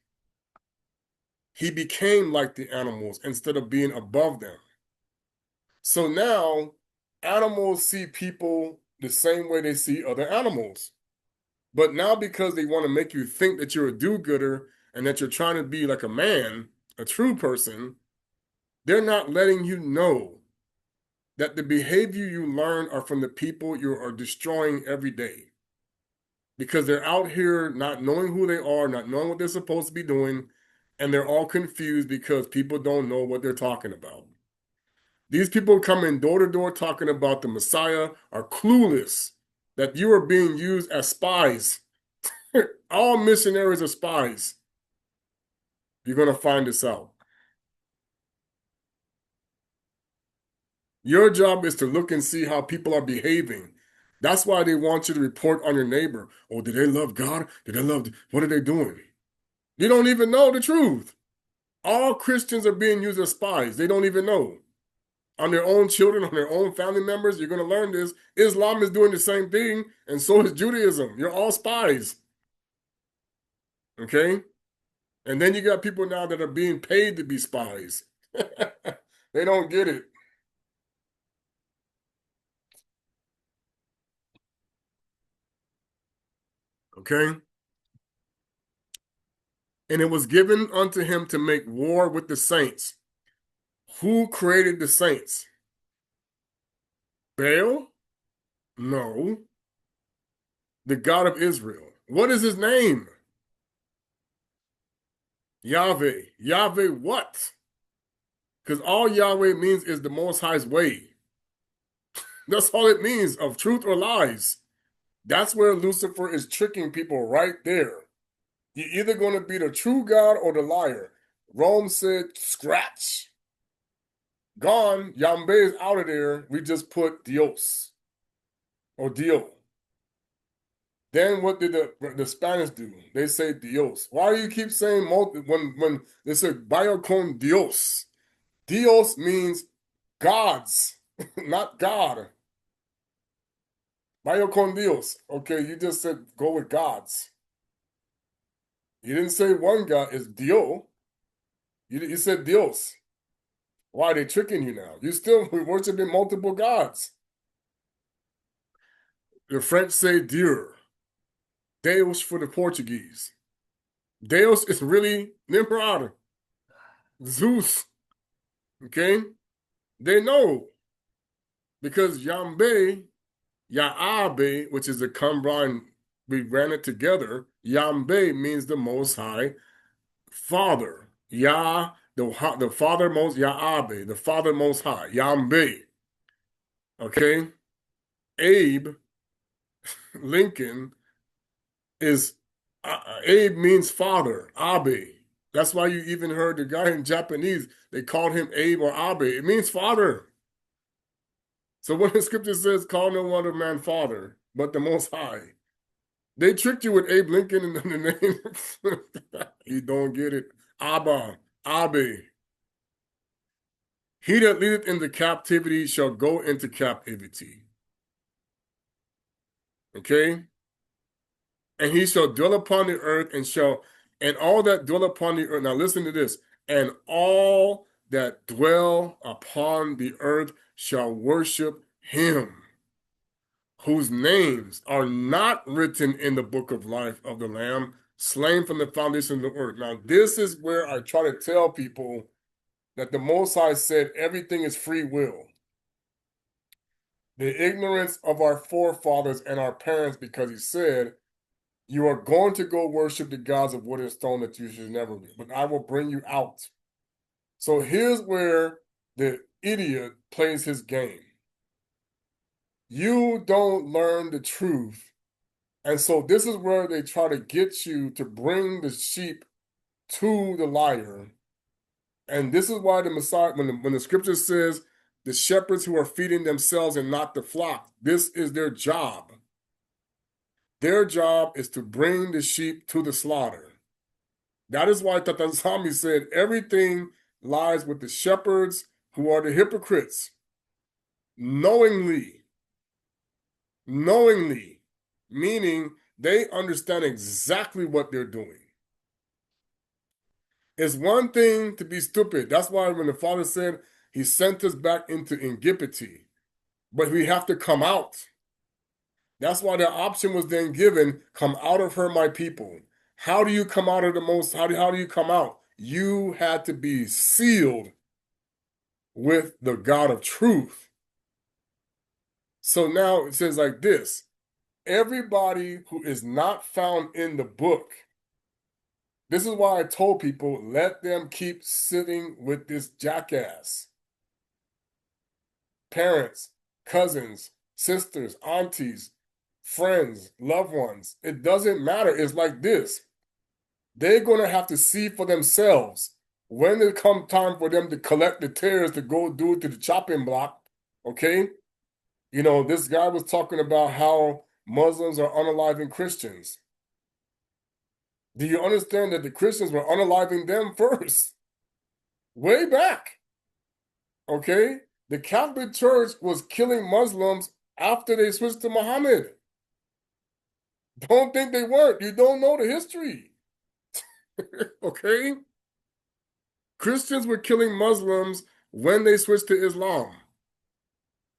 he became like the animals instead of being above them. So now animals see people the same way they see other animals. But now because they want to make you think that you're a do-gooder and that you're trying to be like a man, a true person, they're not letting you know that the behavior you learn are from the people you are destroying every day. Because they're out here not knowing who they are, not knowing what they're supposed to be doing, and they're all confused because people don't know what they're talking about. These people coming door to door talking about the Messiah are clueless that you are being used as spies. All missionaries are spies. You're going to find this out. Your job is to look and see how people are behaving. That's why they want you to report on your neighbor. Oh, do they love God? Do they love, what are they doing? You don't even know the truth. All Christians are being used as spies. They don't even know. On their own children, on their own family members, you're going to learn this. Islam is doing the same thing, and so is Judaism. You're all spies. Okay? And then you got people now that are being paid to be spies. They don't get it. Okay? And it was given unto him to make war with the saints. Who created the saints? Baal? No. The God of Israel. What is his name? Yave. Yave what? Because all Yahweh means is the Most High's way. That's all it means, of truth or lies. That's where Lucifer is tricking people right there. You're either going to be the true God or the liar. Rome said, scratch. Gone. Yambe is out of there. We just put Dios or Dio. Then what did the Spanish do? They say Dios. Why do you keep saying when they say Vaya con Dios? Dios means gods, not God. Vaya con Dios. Okay, you just said go with gods. You didn't say one God is Dio. You said Dios. Why are they tricking you now? You still worshiping multiple gods. The French say Dieu. Deus for the Portuguese. Deus is really Nimrod. Zeus. Okay? They know. Because Yambe, Yaabe, which is the combined, we ran it together. Yambe means the Most High Father. Yah, the Father Most, Yaabe, the Father Most High. Yambe. Okay? Abe, Lincoln, is Abe means father, Abe. That's why you even heard the guy in Japanese, they called him Abe or Abe. It means father. So when the scripture says, call no other man father, but the Most High, they tricked you with Abe Lincoln and the name. You don't get it. Abba, Abe. He that leadeth into captivity shall go into captivity. Okay? And he shall dwell upon the earth and all that dwell upon the earth. Now listen to this. And all that dwell upon the earth shall worship him, whose names are not written in the book of life of the Lamb, slain from the foundation of the earth. Now, this is where I try to tell people that the Most High said everything is free will. The ignorance of our forefathers and our parents, because he said, you are going to go worship the gods of wood and stone that you should never be, but I will bring you out. So here's where the idiot plays his game. You don't learn the truth. And so this is where they try to get you to bring the sheep to the liar. And this is why the Messiah, when the scripture says the shepherds who are feeding themselves and not the flock, this is their job. Their job is to bring the sheep to the slaughter. That is why nZambi said everything lies with the shepherds who are the hypocrites. Knowingly, meaning they understand exactly what they're doing. It's one thing to be stupid. That's why when the Father said he sent us back into ingipity, but we have to come out. That's why the option was then given, come out of her, my people. How do you come out of the most, how do you come out? You had to be sealed with the God of truth. So now it says like this, everybody who is not found in the book, this is why I told people, let them keep sitting with this jackass. Parents, cousins, sisters, aunties, friends, loved ones. It doesn't matter. It's like this. They're going to have to see for themselves when it comes time for them to collect the tares to go do it to the chopping block. Okay? You know, this guy was talking about how Muslims are unaliving Christians. Do you understand that the Christians were unaliving them first? Way back. Okay? The Catholic Church was killing Muslims after they switched to Muhammad. Don't think they weren't. You don't know the history. Okay? Christians were killing Muslims when they switched to Islam.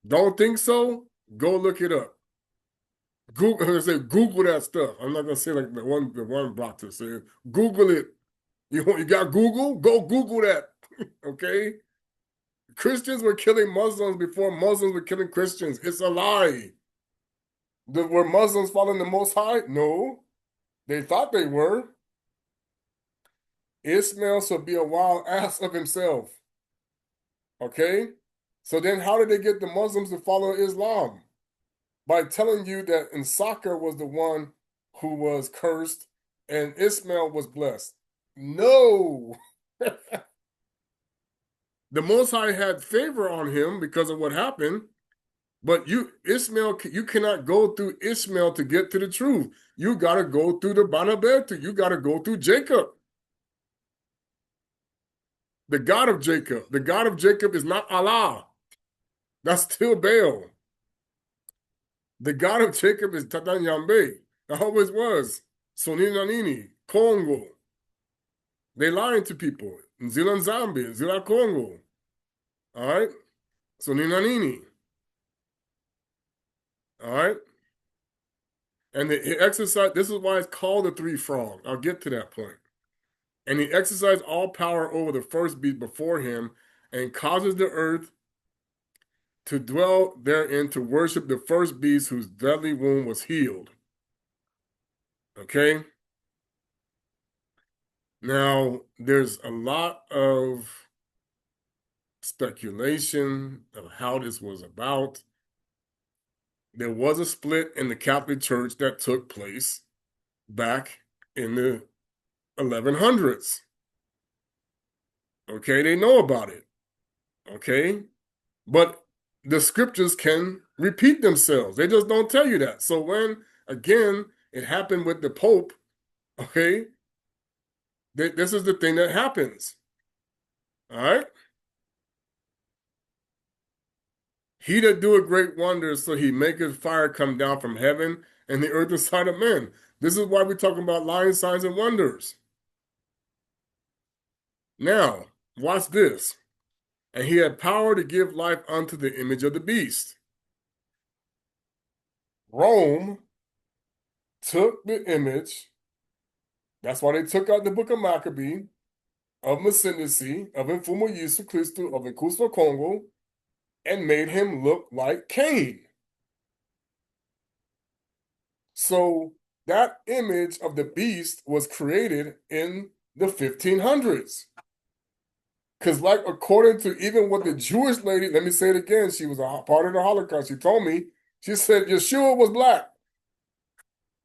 Don't think so? Go look it up. Google, Google that stuff. I'm not gonna say like the one doctor said. Google it. You got Google? Go Google that. Okay? Christians were killing Muslims before Muslims were killing Christians. It's a lie. Were Muslims following the Most High? No. They thought they were. Ishmael shall be a wild ass of himself. Okay? So then how did they get the Muslims to follow Islam? By telling you that Issachar was the one who was cursed and Ishmael was blessed. No. The Most High had favor on him because of what happened, but you cannot go through Ishmael to get to the truth. You got to go through the baphamet. You got to go through Jacob. The God of Jacob. The God of Jacob is not Allah. That's still Baal. The God of Jacob is Tata Yambe. That always was. Soninanini, Kongo. They lying to people. nZambi, Akongo. All right? Soninanini. All right? And he exercised, this is why it's called the three frog. I'll get to that point. And he exercised all power over the first beast before him and causes the earth to dwell therein to worship the first beast whose deadly wound was healed. Okay? Now, there's a lot of speculation of how this was about. There was a split in the Catholic Church that took place back in the 1100s. Okay, they know about it. Okay? But the scriptures can repeat themselves. They just don't tell you that. So when, again, it happened with the Pope, okay, this is the thing that happens. All right? He that doeth great wonders, so he maketh fire come down from heaven and the earth inside of men. This is why we're talking about lying signs and wonders. Now, watch this. and he had power to give life unto the image of the beast. Rome took the image. That's why they took out the book of Maccabee, of Messinisi, of Mfumo Yesu Christu, of Nkuswa Kongo, and made him look like Cain. So that image of the beast was created in the 1500s. Because, like, according to even what the Jewish lady, let me say it again, she was a part of the Holocaust. She told me, she said, Yeshua was black.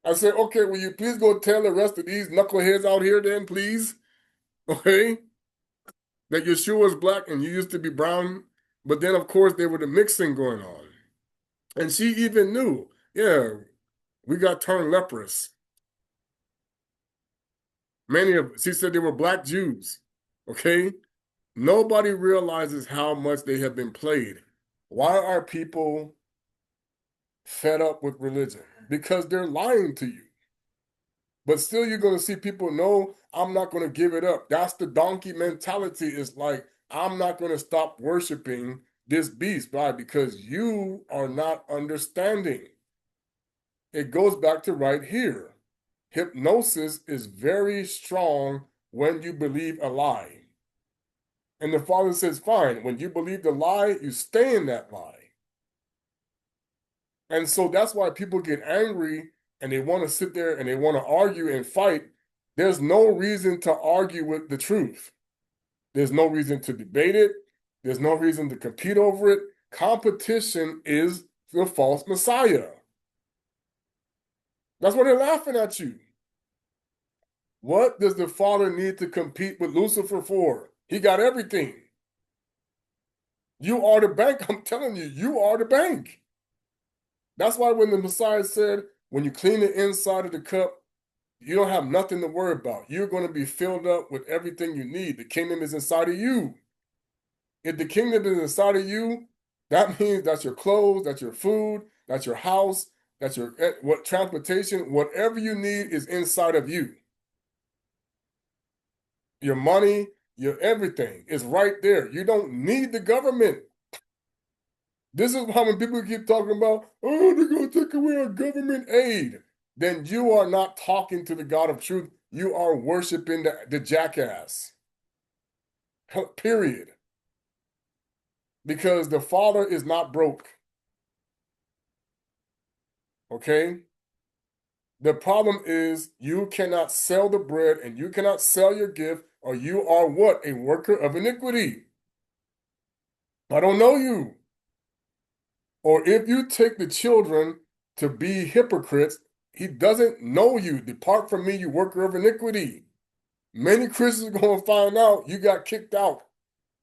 I said, okay, will you please go tell the rest of these knuckleheads out here then, please? Okay? That Yeshua was black and you used to be brown. But then, of course, there were the mixing going on. And she even knew, yeah, we got turned leprous. She said they were black Jews. Okay? Nobody realizes how much they have been played. Why are people fed up with religion? Because they're lying to you. But still, you're going to see people, no, I'm not going to give it up. That's the donkey mentality. It's like, I'm not going to stop worshiping this beast. Why? Because you are not understanding. It goes back to right here. Hypnosis is very strong when you believe a lie. And the Father says, fine, when you believe the lie, you stay in that lie. And so that's why people get angry and they want to sit there and they want to argue and fight. There's no reason to argue with the truth. There's no reason to debate it. There's no reason to compete over it. Competition is the false Messiah. That's why they're laughing at you. What does the Father need to compete with Lucifer for? He got everything. You are the bank. I'm telling you, you are the bank. That's why when the Messiah said, when you clean the inside of the cup, you don't have nothing to worry about. You're going to be filled up with everything you need. The kingdom is inside of you. If the kingdom is inside of you, that means that's your clothes, that's your food, that's your house, that's your what transportation, whatever you need is inside of you. Your money, your everything is right there. You don't need the government. This is why when people keep talking about, oh, they're going to take away our government aid, then you are not talking to the God of truth. You are worshiping the jackass. Period. Because the Father is not broke. Okay? The problem is you cannot sell the bread and you cannot sell your gift, or you are what? A worker of iniquity. I don't know you. Or if you take the children to be hypocrites, he doesn't know you. Depart from me, you worker of iniquity. Many Christians are going to find out you got kicked out.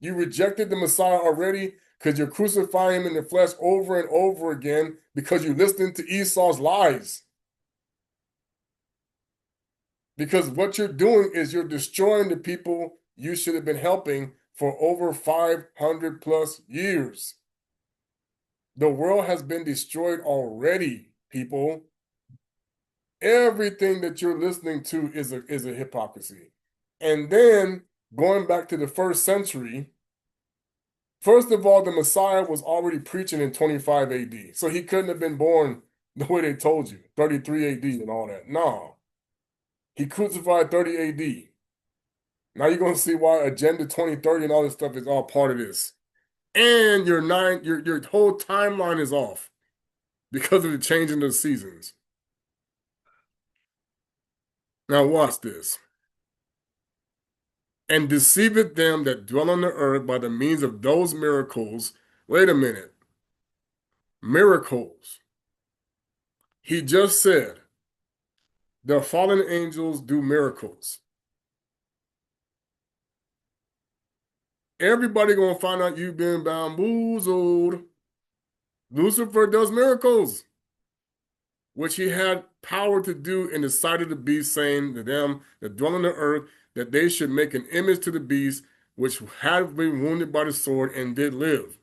You rejected the Messiah already because you're crucifying him in the flesh over and over again because you're listening to Esau's lies. Because what you're doing is you're destroying the people you should have been helping for over 500 plus years. The world has been destroyed already, people. Everything that you're listening to is a hypocrisy. And then going back to the first century, first of all, the Messiah was already preaching in 25 AD. So he couldn't have been born the way they told you, 33 AD and all that. No. He crucified 30 AD. Now you're going to see why Agenda 2030 and all this stuff is all part of this. And your whole timeline is off because of the changing of the seasons. Now watch this. And deceiveth them that dwell on the earth by the means of those miracles. Wait a minute. Miracles. He just said the fallen angels do miracles. Everybody gonna find out you've been bamboozled. Lucifer does miracles, which he had power to do in the sight of the beast, saying to them that dwell on the earth that they should make an image to the beast, which had been wounded by the sword and did live.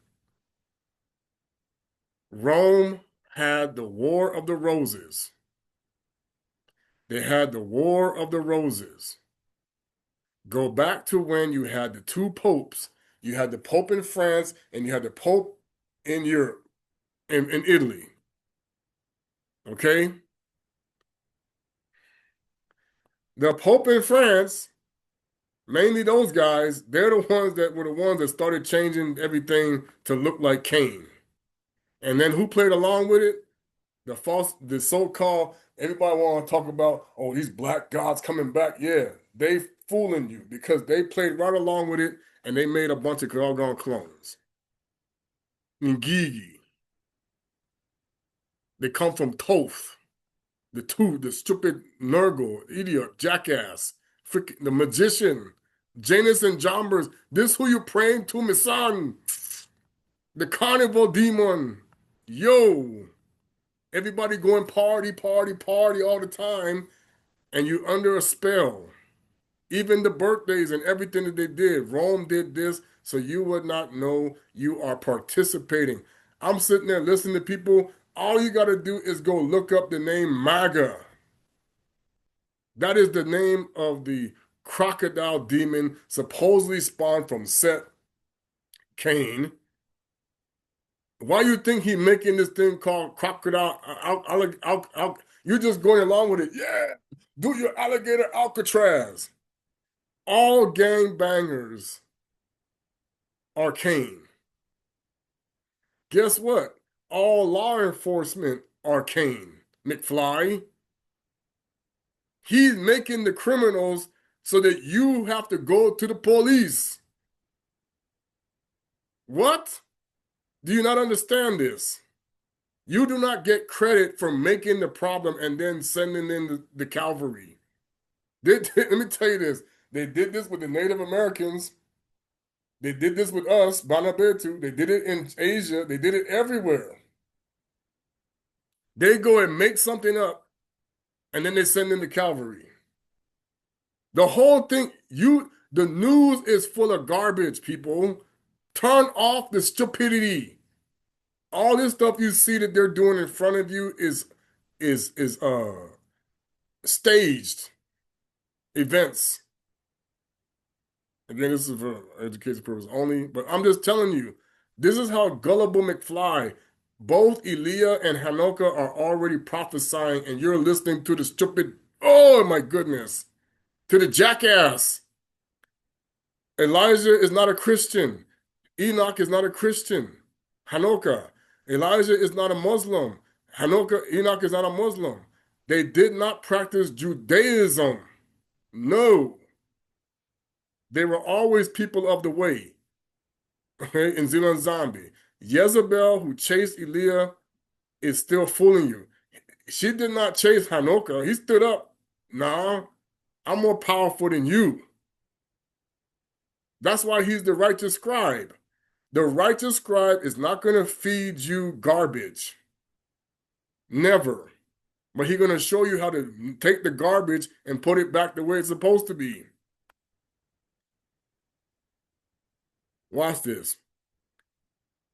Rome had the War of the Roses. They had the War of the Roses. Go back to when you had the two popes You had the Pope in France, and you had the Pope in Europe, in Italy. Okay? The Pope in France, mainly those guys, they're the ones that were the ones that started changing everything to look like Cain. And then who played along with it? The so-called, everybody want to talk about, oh, these black gods coming back. Yeah, they fooling you because they played right along with it and they made a bunch of doggone clones. Ngigi. They come from Thoth. The stupid Nurgle, idiot, jackass, freaking the magician, Janus and Jambers. This who you praying to, my son? The carnival demon. Yo. Everybody going party, party, party all the time, and you under a spell. Even the birthdays and everything that they did. Rome did this, so you would not know you are participating. I'm sitting there listening to people. All you got to do is go look up the name MAGA. That is the name of the crocodile demon supposedly spawned from Seth, Cain. Why you think he making this thing called crocodile? You're just going along with it. Yeah, do your alligator Alcatraz. All gangbangers are Cain. Guess what? All law enforcement are Cain. McFly. He's making the criminals so that you have to go to the police. What? Do you not understand this? You do not get credit for making the problem and then sending in the cavalry. Let me tell you this. They did this with the Native Americans. They did this with us, Banabetu. They did it in Asia. They did it everywhere. They go and make something up, and then they send in the cavalry. The whole thing, the news is full of garbage, people. Turn off the stupidity. All this stuff you see that they're doing in front of you is staged events. Again, this is for education purposes only, but I'm just telling you, this is how gullible McFly, both Elijah and Hanoka are already prophesying, and you're listening to the stupid, oh my goodness, to the jackass. Elijah is not a Christian. Enoch is not a Christian. Hanoka. Elijah is not a Muslim. Enoch is not a Muslim. They did not practice Judaism. No. They were always people of the way. Okay, in nZambi. Jezebel, who chased Elijah, is still fooling you. She did not chase Hanoka. He stood up. Nah, I'm more powerful than you. That's why he's the righteous scribe. The righteous scribe is not going to feed you garbage. Never. But he's going to show you how to take the garbage and put it back the way it's supposed to be. Watch this.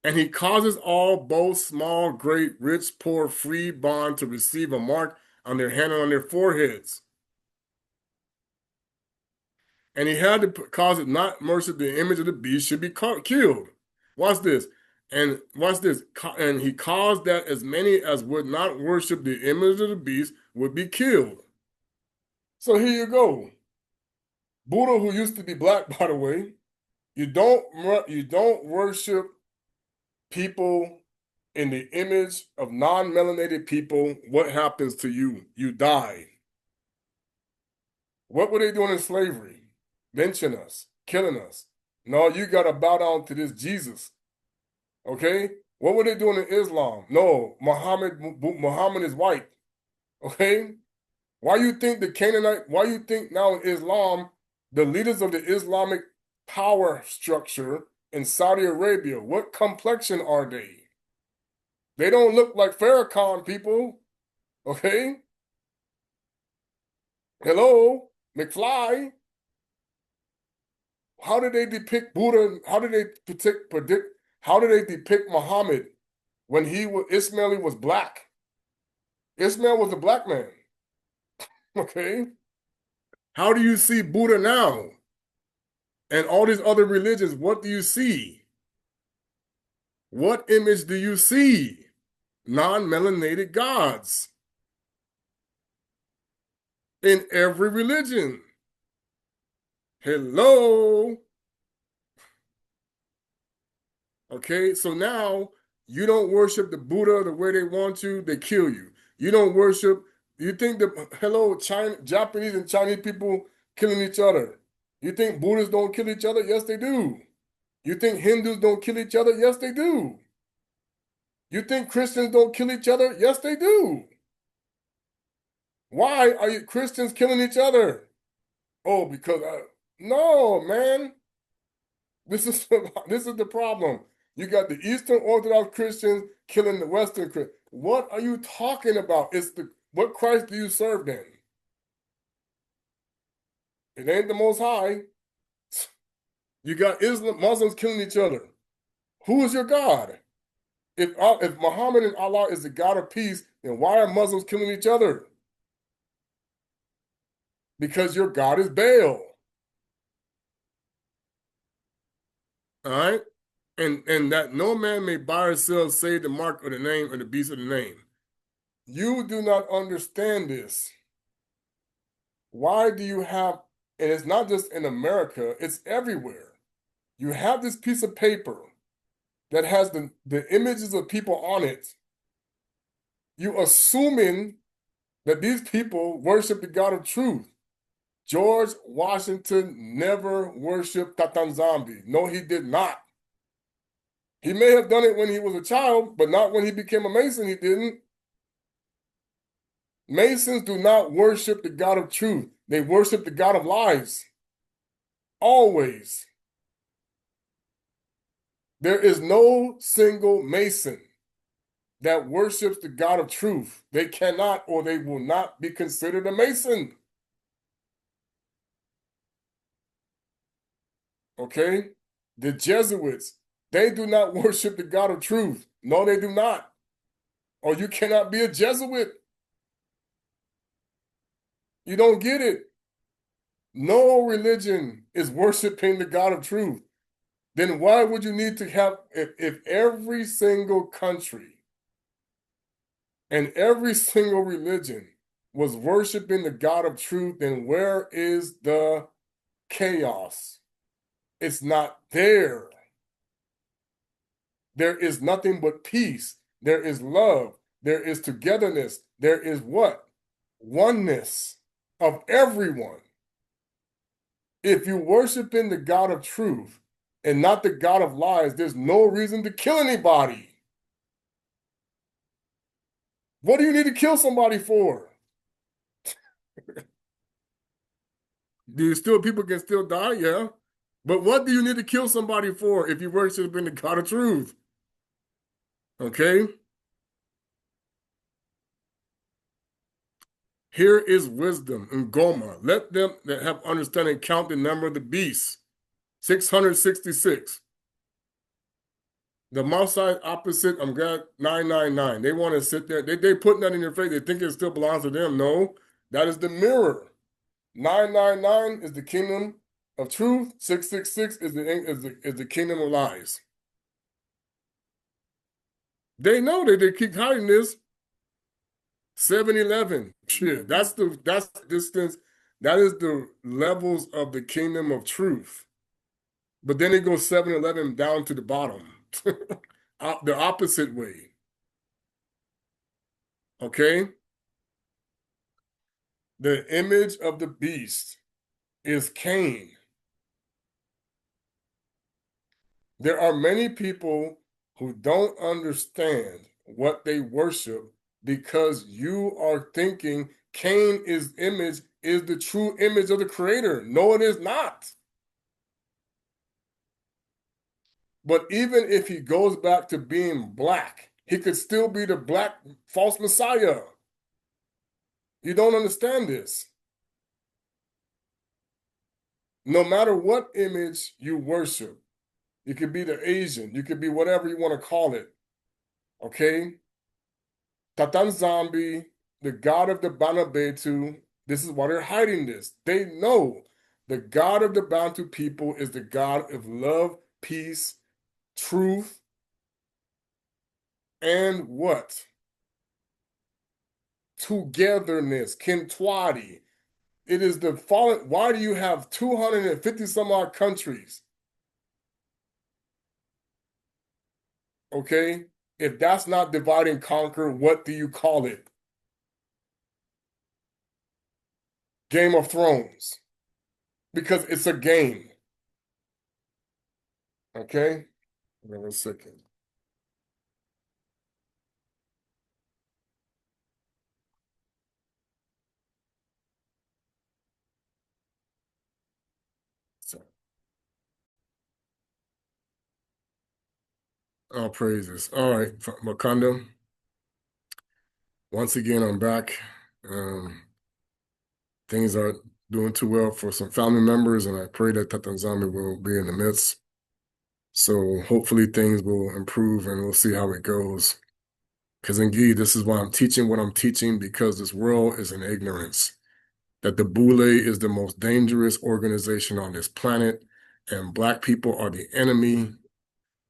And he causes all, both small, great, rich, poor, free, bond to receive a mark on their hand and on their foreheads. And he had to cause it not mercy, the image of the beast should be killed. Watch this. And watch this. And he caused that as many as would not worship the image of the beast would be killed. So here you go. Buddha, who used to be black, by the way, you don't worship people in the image of non-melanated people. What happens to you? You die. What were they doing in slavery? Lynching us, killing us. No, you got to bow down to this Jesus. Okay? What were they doing in Islam? No, Muhammad is white. Okay? Why you think now in Islam, the leaders of the Islamic power structure in Saudi Arabia, what complexion are they? They don't look like Farrakhan people. Okay? Hello? McFly? How did they depict Buddha? How did they depict Muhammad when Ismail was black? Ismail was a black man. Okay? How do you see Buddha now? And all these other religions, what do you see? What image do you see? Non-melanated gods in every religion. Hello. Okay, so now you don't worship the Buddha the way they want to, they kill you. You don't worship, you think hello, Japanese and Chinese people killing each other. You think Buddhists don't kill each other? Yes, they do. You think Hindus don't kill each other? Yes, they do. You think Christians don't kill each other? Yes, they do. Why are you Christians killing each other? Oh, because no, man. This is the problem. You got the Eastern Orthodox Christians killing the Western Christians. What are you talking about? What Christ do you serve then? It ain't the Most High. You got Muslims killing each other. Who is your God? If Muhammad and Allah is the God of peace, then why are Muslims killing each other? Because your God is Baal. All right? And that no man may buy or sell save the mark of the name or the beast of the name. You do not understand this. Why do you have, and it's not just in America, it's everywhere. You have this piece of paper that has the images of people on it. You assuming that these people worship the God of truth. George Washington never worshiped nZambi. No, he did not. He may have done it when he was a child, but not when he became a Mason, he didn't. Masons do not worship the God of truth. They worship the God of lies. Always. There is no single Mason that worships the God of truth. They cannot or they will not be considered a Mason. Okay? The Jesuits, they do not worship the God of truth. No, they do not. Or you cannot be a Jesuit. You don't get it. No religion is worshiping the God of truth. Then why would you need to have, if every single country and every single religion was worshiping the God of truth, then where is the chaos? It's not there. There is nothing but peace. There is love. There is togetherness. There is what? Oneness of everyone. If you worship in the God of truth and not the God of lies, there's no reason to kill anybody. What do you need to kill somebody for? People can still die? Yeah. But what do you need to kill somebody for if you worship in the God of truth? Okay? Here is wisdom and Gomer. Let them that have understanding count the number of the beasts. 666. The mouth side opposite, I'm glad 999. They want to sit there. They putting that in your face. They think it still belongs to them. No, that is the mirror. 999 is the kingdom of truth. 666 is the kingdom of lies. They know that they keep hiding this. 7-Eleven. Shit, that's the distance. That is the levels of the kingdom of truth. But then it goes 7-Eleven down to the bottom. The opposite way. Okay? The image of the beast is Cain. There are many people who don't understand what they worship because you are thinking Cain's image is the true image of the Creator. No, it is not. But even if he goes back to being black, he could still be the black false Messiah. You don't understand this. No matter what image you worship, you could be the Asian, you could be whatever you want to call it. Okay? Tata nZambi, the god of the Banabetu, this is why they're hiding this. They know The God of the Bantu people is the God of love, peace, truth, and what? Togetherness, Kintwadi. It is the fallen. Why do you have 250 some odd countries? Okay? If that's not divide and conquer, what do you call it? Game of Thrones. Because it's a game. Okay? Wait a second. So, all praises. All right, Wakanda. Once again, I'm back. Things are doing too well for some family members, and I pray that nZambi will be in the midst. So hopefully things will improve, and we'll see how it goes. Because indeed, this is why I'm teaching what I'm teaching, because this world is in ignorance. That the Boule is the most dangerous organization on this planet, and Black people are the enemy,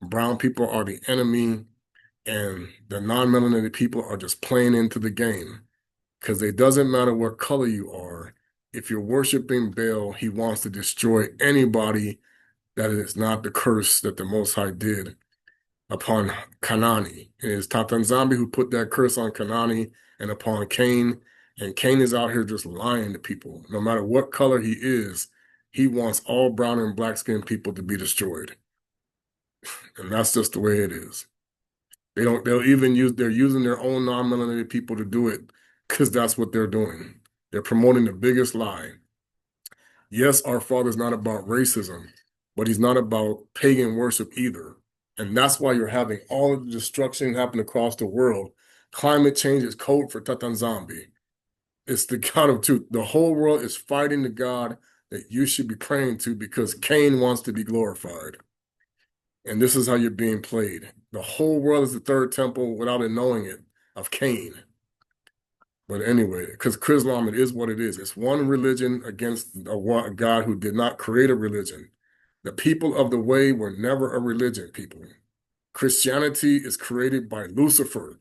brown people are the enemy, and the non-melanated people are just playing into the game. Because it doesn't matter what color you are. If you're worshiping Baal, he wants to destroy anybody that is not the curse that the Most High did upon Kanani. It is nZambi who put that curse on Kanani and upon Cain. And Cain is out here just lying to people. No matter what color he is, he wants all brown and black skinned people to be destroyed. And that's just the way it is. They're using their own non-melanated people to do it because that's what they're doing. They're promoting the biggest lie. Yes, our Father's not about racism, but he's not about pagan worship either. And that's why you're having all of the destruction happen across the world. Climate change is code for nZambi. It's the God of truth. The whole world is fighting the God that you should be praying to because Cain wants to be glorified. And this is how you're being played. The whole world is the third temple without it knowing it of Cain. But anyway, because Islam, it is what it is. It's one religion against a God who did not create a religion. The people of the way were never a religion, people. Christianity is created by Lucifer.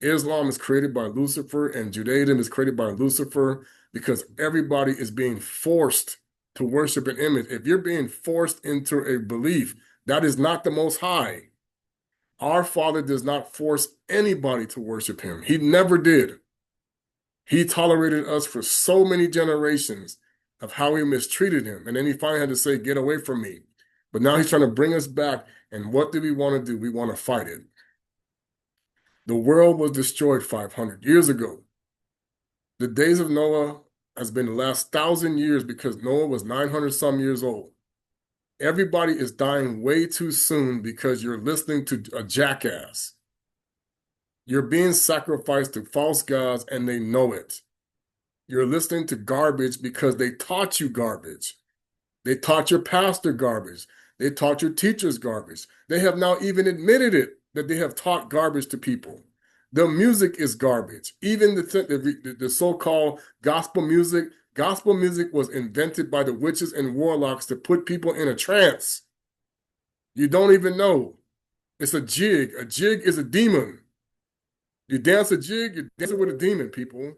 Islam is created by Lucifer, and Judaism is created by Lucifer because everybody is being forced to worship an image. If you're being forced into a belief, that is not the Most High. Our Father does not force anybody to worship him. He never did. He tolerated us for so many generations of how we mistreated him. And then he finally had to say, get away from me. But now he's trying to bring us back. And what do we want to do? We want to fight it. The world was destroyed 500 years ago. The days of Noah has been the last 1,000 years because Noah was 900 some years old. Everybody is dying way too soon because you're listening to a jackass. You're being sacrificed to false gods and they know it. You're listening to garbage because they taught you garbage. They taught your pastor garbage. They taught your teachers garbage. They have now even admitted it that they have taught garbage to people. The music is garbage. Even the so-called gospel music was invented by the witches and warlocks to put people in a trance. You don't even know. It's a jig. A jig is a demon. You dance a jig, you're dancing with a demon, people.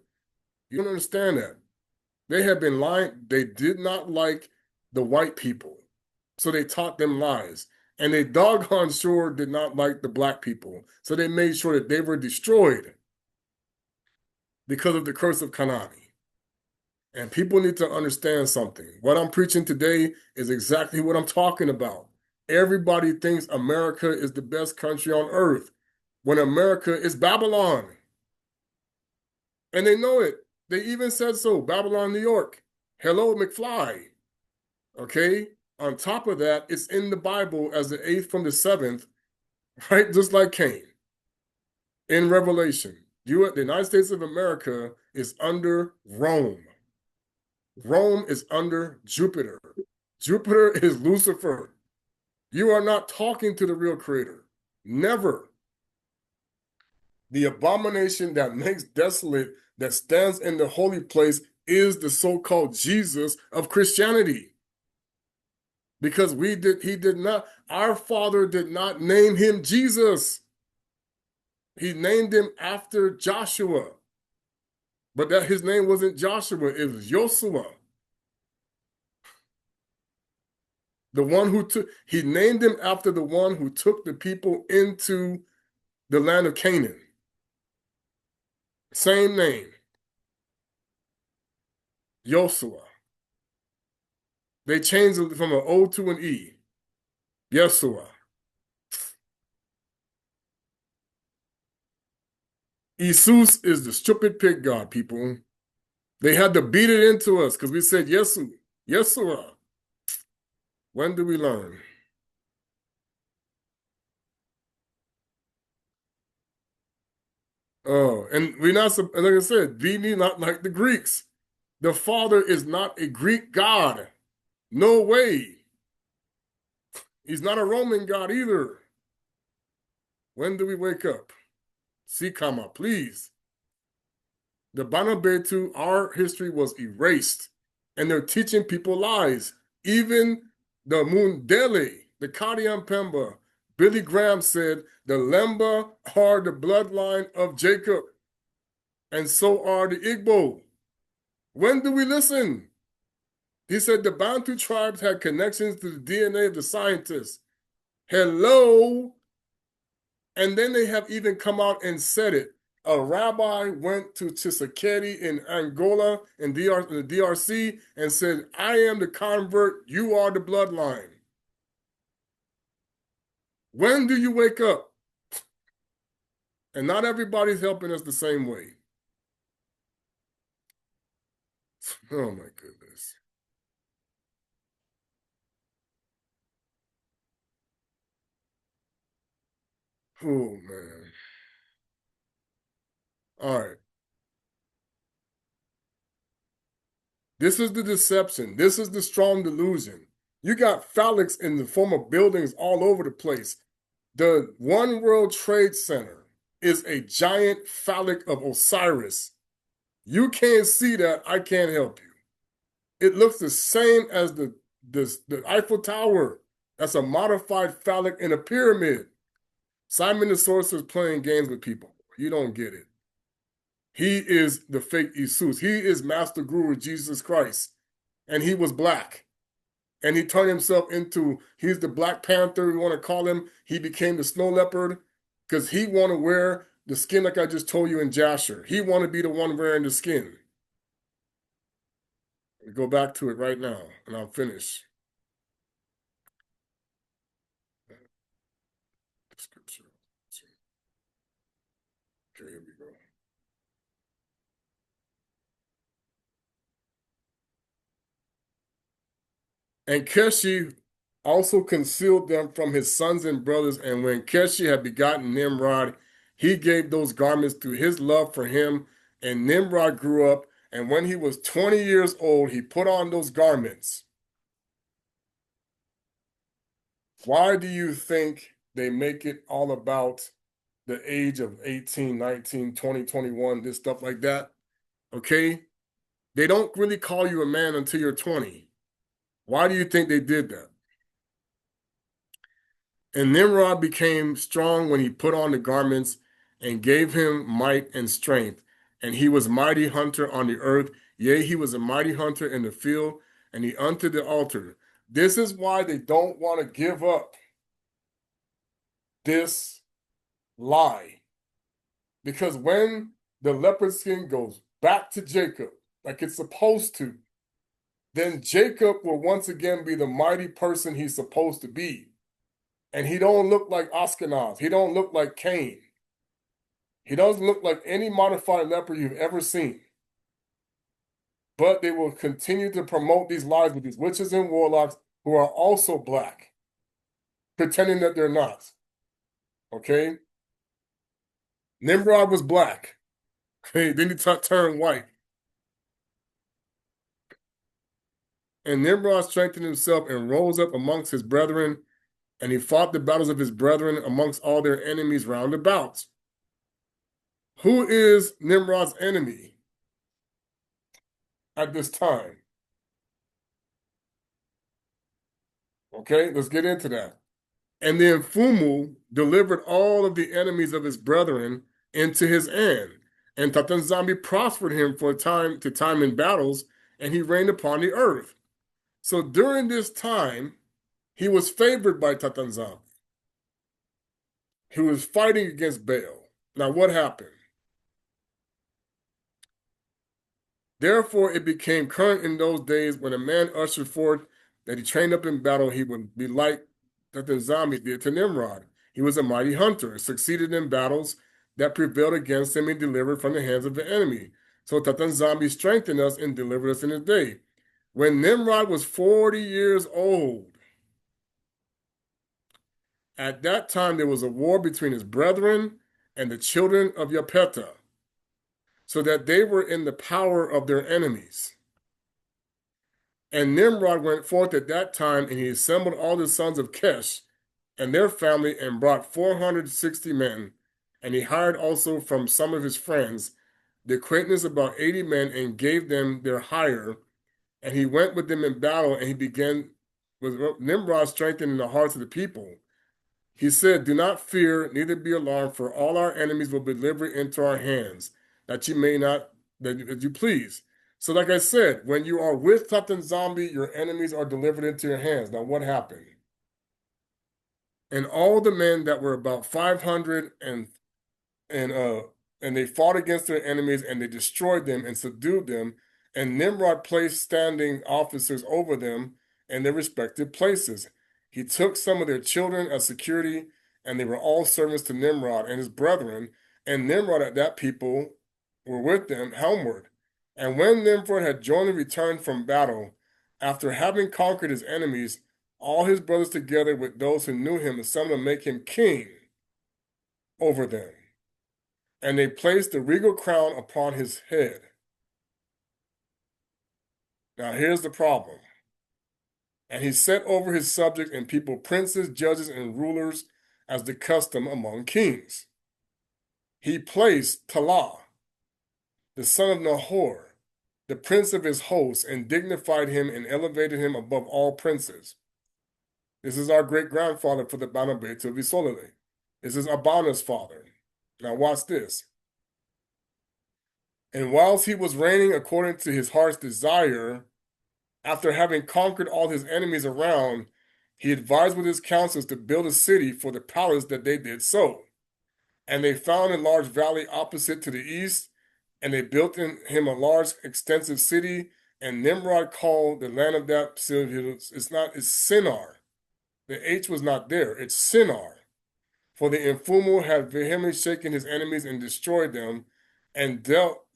You don't understand that. They have been lying. They did not like the white people, so they taught them lies. And they doggone sure did not like the black people, so they made sure that they were destroyed because of the curse of Kanani. And people need to understand something. What I'm preaching today is exactly what I'm talking about. Everybody thinks America is the best country on earth, when America is Babylon. And they know it. They even said so. Babylon, New York. Hello, McFly. Okay? On top of that, it's in the Bible as the eighth from the seventh, right? Just like Cain. In Revelation, the United States of America is under Rome. Rome is under Jupiter. Jupiter is Lucifer. You are not talking to the real creator. Never. The abomination that makes desolate, that stands in the holy place, is the so-called Jesus of Christianity. Because he did not, our father did not name him Jesus. He named him after Joshua. But that his name wasn't Joshua, it was Joshua. The one who took, he named him after the one who took the people into the land of Canaan. Same name. Joshua. They changed it from an O to an E. Yeshua. Jesus is the stupid pig god, people. They had to beat it into us because we said Yesu. Yeshua. When do we learn? Oh, and we're not, like I said, we need not like the Greeks. The Father is not a Greek god. No way. He's not a Roman god either. When do we wake up? Sikama, please. The Banabetu, our history was erased. And they're teaching people lies. Even the Mundele, the Kadian Pemba, Billy Graham said, the Lemba are the bloodline of Jacob. And so are the Igbo. When do we listen? He said the Bantu tribes had connections to the DNA of the scientists. Hello. And then they have even come out and said it. A rabbi went to Tshisekedi in Angola, in the DRC, and said, I am the convert, you are the bloodline. When do you wake up? And not everybody's helping us the same way. Oh my goodness. Oh man. All right. This is the deception. This is the strong delusion. You got phallics in the form of buildings all over the place. The One World Trade Center is a giant phallic of Osiris. You can't see that. I can't help you. It looks the same as the Eiffel Tower. That's a modified phallic in a pyramid. Simon the Sorcerer is playing games with people. You don't get it. He is the fake Jesus. He is Master Guru Jesus Christ. And he was black. And he turned himself into, he's the Black Panther, we want to call him. He became the snow leopard because he want to wear the skin like I just told you in Jasher. He want to be the one wearing the skin. I'll go back to it right now, and I'll finish. The scripture. Okay, here we go. And Keshi also concealed them from his sons and brothers. And when Keshi had begotten Nimrod, he gave those garments to his love for him. And Nimrod grew up. And when he was 20 years old, he put on those garments. Why do you think they make it all about the age of 18, 19, 20, 21, this stuff like that? Okay? They don't really call you a man until you're 20. Why do you think they did that? And Nimrod became strong when he put on the garments and gave him might and strength. And he was mighty hunter on the earth. Yea, he was a mighty hunter in the field, and he hunted the altar. This is why they don't want to give up this lie. Because when the leopard skin goes back to Jacob, like it's supposed to, then Jacob will once again be the mighty person he's supposed to be. And he don't look like Ashkenaz. He don't look like Cain. He doesn't look like any modified leopard you've ever seen. But they will continue to promote these lies with these witches and warlocks who are also black, pretending that they're not. Okay? Nimrod was black. Okay? Then he turned white. And Nimrod strengthened himself and rose up amongst his brethren, and he fought the battles of his brethren amongst all their enemies round about. Who is Nimrod's enemy at this time? Okay, let's get into that. And then Fumu delivered all of the enemies of his brethren into his hand. And nZambi prospered him for time to time in battles, and he reigned upon the earth. So during this time, he was favored by nZambi. He was fighting against Baal. Now, what happened? Therefore, it became current in those days when a man ushered forth that he trained up in battle, he would be like nZambi did to Nimrod. He was a mighty hunter, succeeded in battles that prevailed against him and delivered from the hands of the enemy. So nZambi strengthened us and delivered us in his day. When Nimrod was 40 years old, at that time there was a war between his brethren and the children of Japhetha, so that they were in the power of their enemies. And Nimrod went forth at that time, and he assembled all the sons of Kesh and their family, and brought 460 men. And he hired also from some of his friends the acquaintance about 80 men, and gave them their hire. And he went with them in battle, and he began with Nimrod strengthening the hearts of the people. He said, "Do not fear, neither be alarmed, for all our enemies will be delivered into our hands, that you may not, that you please." So, like I said, when you are with nZambi, your enemies are delivered into your hands. Now, what happened? And all the men that were about 500 and they fought against their enemies, and they destroyed them and subdued them. And Nimrod placed standing officers over them in their respective places. He took some of their children as security, and they were all servants to Nimrod and his brethren. And Nimrod and that people were with them homeward. And when Nimrod had joined and returned from battle, after having conquered his enemies, all his brothers together with those who knew him assembled to make him king over them. And they placed the regal crown upon his head. Now here's the problem. And he set over his subjects and people princes, judges, and rulers, as the custom among kings. He placed Talah, the son of Nahor, the prince of his hosts, and dignified him and elevated him above all princes. This is our great-grandfather for the baphamet of Isolele. This is Abana's father. Now watch this. And whilst he was reigning according to his heart's desire, after having conquered all his enemies around, he advised with his counselors to build a city for the palace, that they did so. And they found a large valley opposite to the east, and they built in him a large, extensive city. And Nimrod called the land of that city, it's Sinar. The H was not there, it's Sinar. For the Infumu had vehemently shaken his enemies and destroyed them, and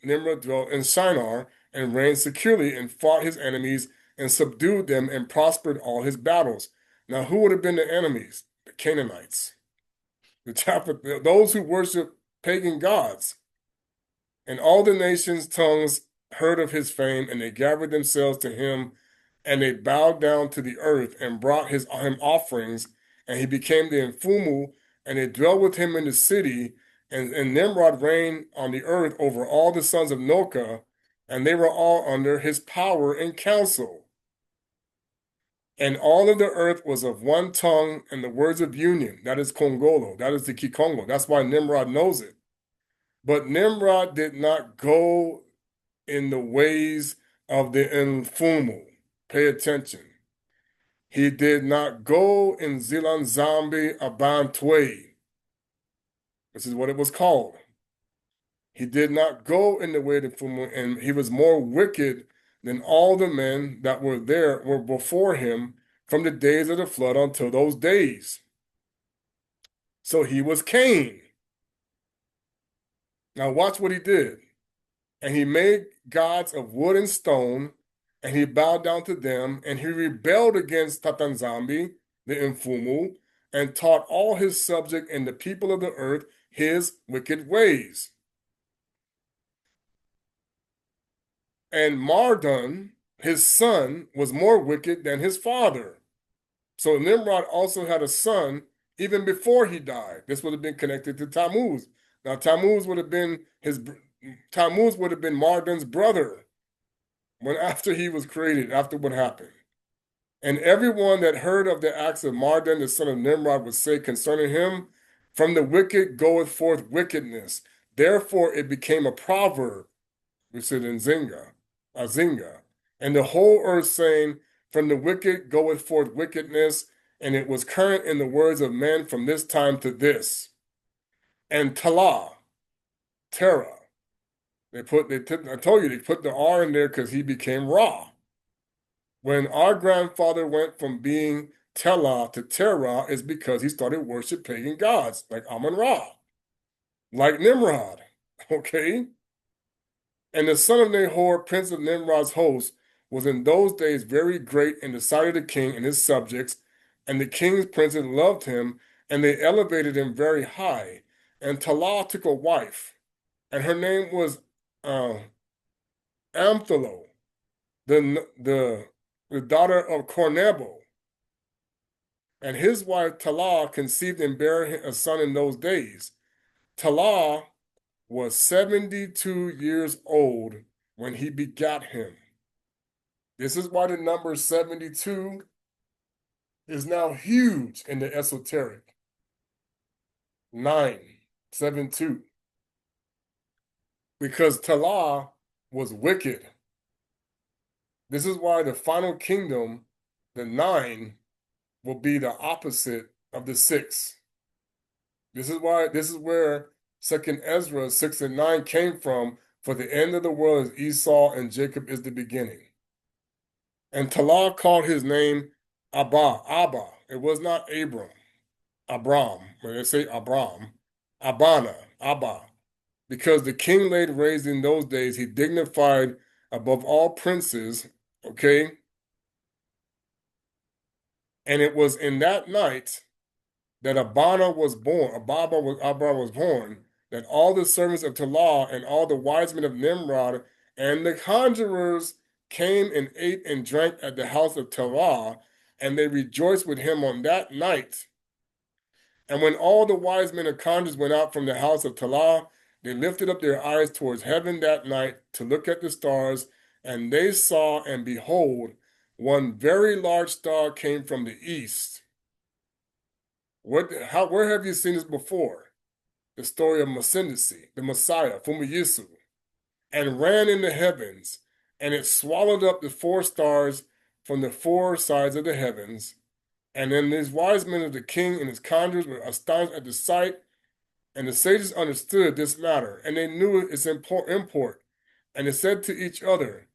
Nimrod dwelt in Shinar, and reigned securely, and fought his enemies, and subdued them, and prospered all his battles. Now, who would have been the enemies? The Canaanites, those who worship pagan gods. And all the nations' tongues heard of his fame, and they gathered themselves to him, and they bowed down to the earth, and brought him offerings, and he became the Infumu, and they dwelt with him in the city. And Nimrod reigned on the earth over all the sons of Noka, and they were all under his power and counsel. And all of the earth was of one tongue, and the words of union, that is Kongolo, that is the Kikongo. That's why Nimrod knows it. But Nimrod did not go in the ways of the Infumu. Pay attention. He did not go in nZambi Abantwe. This is what it was called. He did not go in the way of the Infumu, and he was more wicked than all the men that were before him from the days of the flood until those days. So he was Cain. Now watch what he did. And he made gods of wood and stone, and he bowed down to them, and he rebelled against nZambi, the Infumu, and taught all his subjects and the people of the earth his wicked ways. And Mardon, his son, was more wicked than his father. So Nimrod also had a son even before he died. This would have been connected to Tammuz. Now Tammuz would have been Mardon's brother after he was created, after what happened. And everyone that heard of the acts of Mardon, the son of Nimrod, would say concerning him, from the wicked goeth forth wickedness. Therefore it became a proverb, we said in Zinga. And the whole earth saying, from the wicked goeth forth wickedness, and it was current in the words of men from this time to this. And Tala, Terah, I told you they put the R in there because he became Ra. When our grandfather went from being Tela to Terah, is because he started worshiping pagan gods like Amon-Ra, like Nimrod. Okay? And the son of Nahor, prince of Nimrod's host, was in those days very great in the sight of the king and his subjects, and the king's princes loved him, and they elevated him very high. And Tala took a wife, and her name was Amthalo, the daughter of Cornebo. And his wife Tala conceived and bare a son in those days. Tala was 72 years old when he begat him. This is why the number 72 is now huge in the esoteric. 972. Because Tala was wicked. This is why the final kingdom, the 9, will be the opposite of the 6. This is where Second Ezra 6 and 9 came from. For the end of the world is Esau, and Jacob is the beginning. And Tala called his name Abba. It was not Abram. Abram. When they say Abram, Abba. Because the king laid raised in those days, he dignified above all princes. Okay. And it was in that night that Abba was born, that all the servants of Tala and all the wise men of Nimrod and the conjurers came and ate and drank at the house of Tala, and they rejoiced with him on that night. And when all the wise men and conjurers went out from the house of Tala, they lifted up their eyes towards heaven that night to look at the stars, and they saw, and behold, one very large star came from the east. Where have you seen this before? The story of Masindisi, the Messiah, Fumiyisu, and ran in the heavens, and it swallowed up the 4 stars from the 4 sides of the heavens. And then these wise men of the king and his conjurers were astonished at the sight, and the sages understood this matter, and they knew its import. And they said to each other,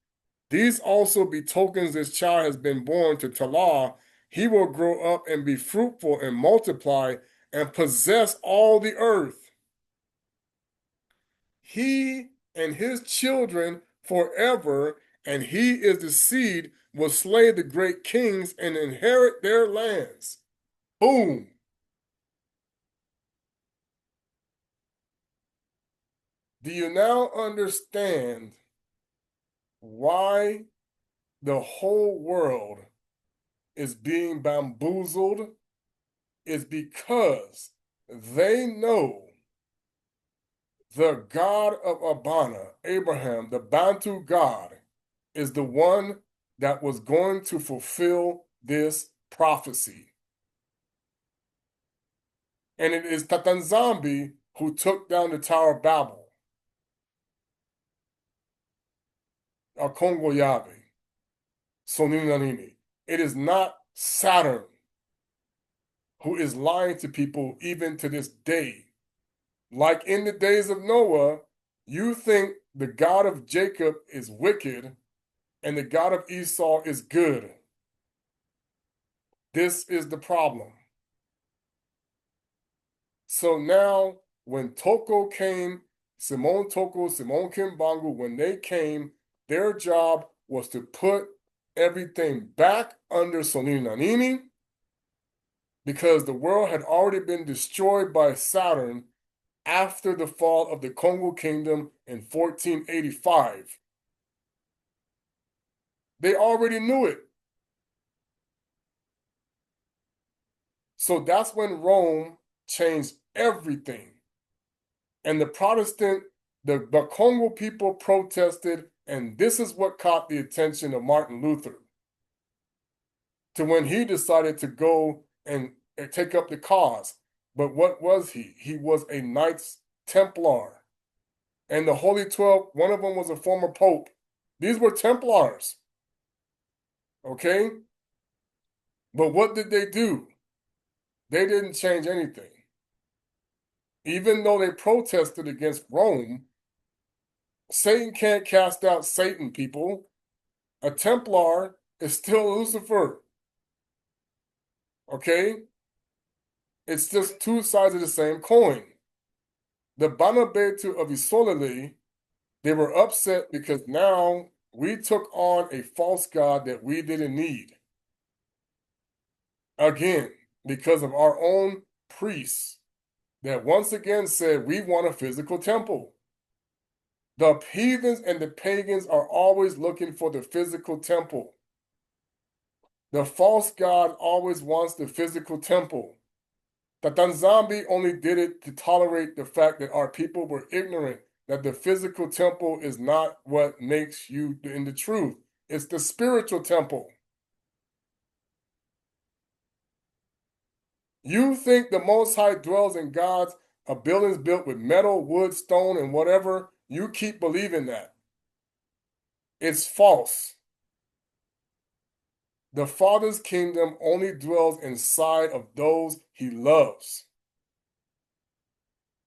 these also be tokens this child has been born to Tala. He will grow up and be fruitful and multiply and possess all the earth. He and his children forever, and he is the seed, will slay the great kings and inherit their lands. Boom. Do you now understand why the whole world is being bamboozled? Is because they know the God of Abana, Abraham, the Bantu God, is the one that was going to fulfill this prophecy. And it is nZambi who took down the Tower of Babel. Akongo Yave. Soninanini. It is not Saturn who is lying to people even to this day. Like in the days of Noah, you think the God of Jacob is wicked and the God of Esau is good. This is the problem. So now, when Toko came, Simon Toko, Simon Kimbangu, when they came, their job was to put everything back under Soninanini, because the world had already been destroyed by Saturn after the fall of the Kongo Kingdom in 1485. They already knew it. So that's when Rome changed everything. And the Congo people protested, and this is what caught the attention of Martin Luther. to when he decided to go and take up the cause. But what was he? He was a Knights Templar. And the Holy 12, one of them was a former pope. These were Templars. Okay? But what did they do? They didn't change anything. Even though they protested against Rome, Satan can't cast out Satan, people. A Templar is still Lucifer. Okay? It's just two sides of the same coin. The Banabetu of Isolele, they were upset because now we took on a false god that we didn't need. Again, because of our own priests that once again said we want a physical temple. The heathens and the pagans are always looking for the physical temple. The false god always wants the physical temple. The nZambi only did it to tolerate the fact that our people were ignorant, that the physical temple is not what makes you in the truth. It's the spiritual temple. You think the Most High dwells in God's buildings built with metal, wood, stone, and whatever? You keep believing that. It's false. The Father's kingdom only dwells inside of those he loves,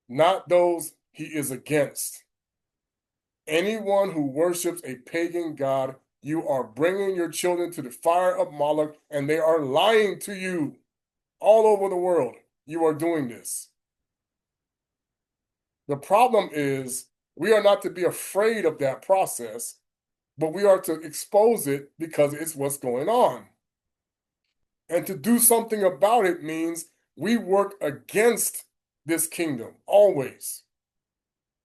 not those he is against. Anyone who worships a pagan god, you are bringing your children to the fire of Moloch, and they are lying to you all over the world. You are doing this. The problem is we are not to be afraid of that process, but we are to expose it because it's what's going on. And to do something about it means we work against this kingdom always.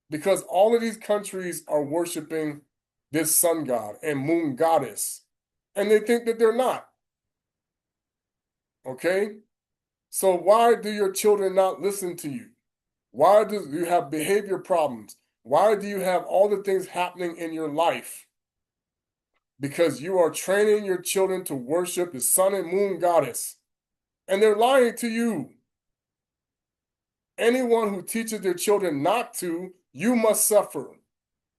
Because all of these countries are worshiping this sun god and moon goddess, and they think that they're not. Okay? So why do your children not listen to you? Why do you have behavior problems? Why do you have all the things happening in your life? Because you are training your children to worship the sun and moon goddess, and they're lying to you. Anyone who teaches their children not to, you must suffer.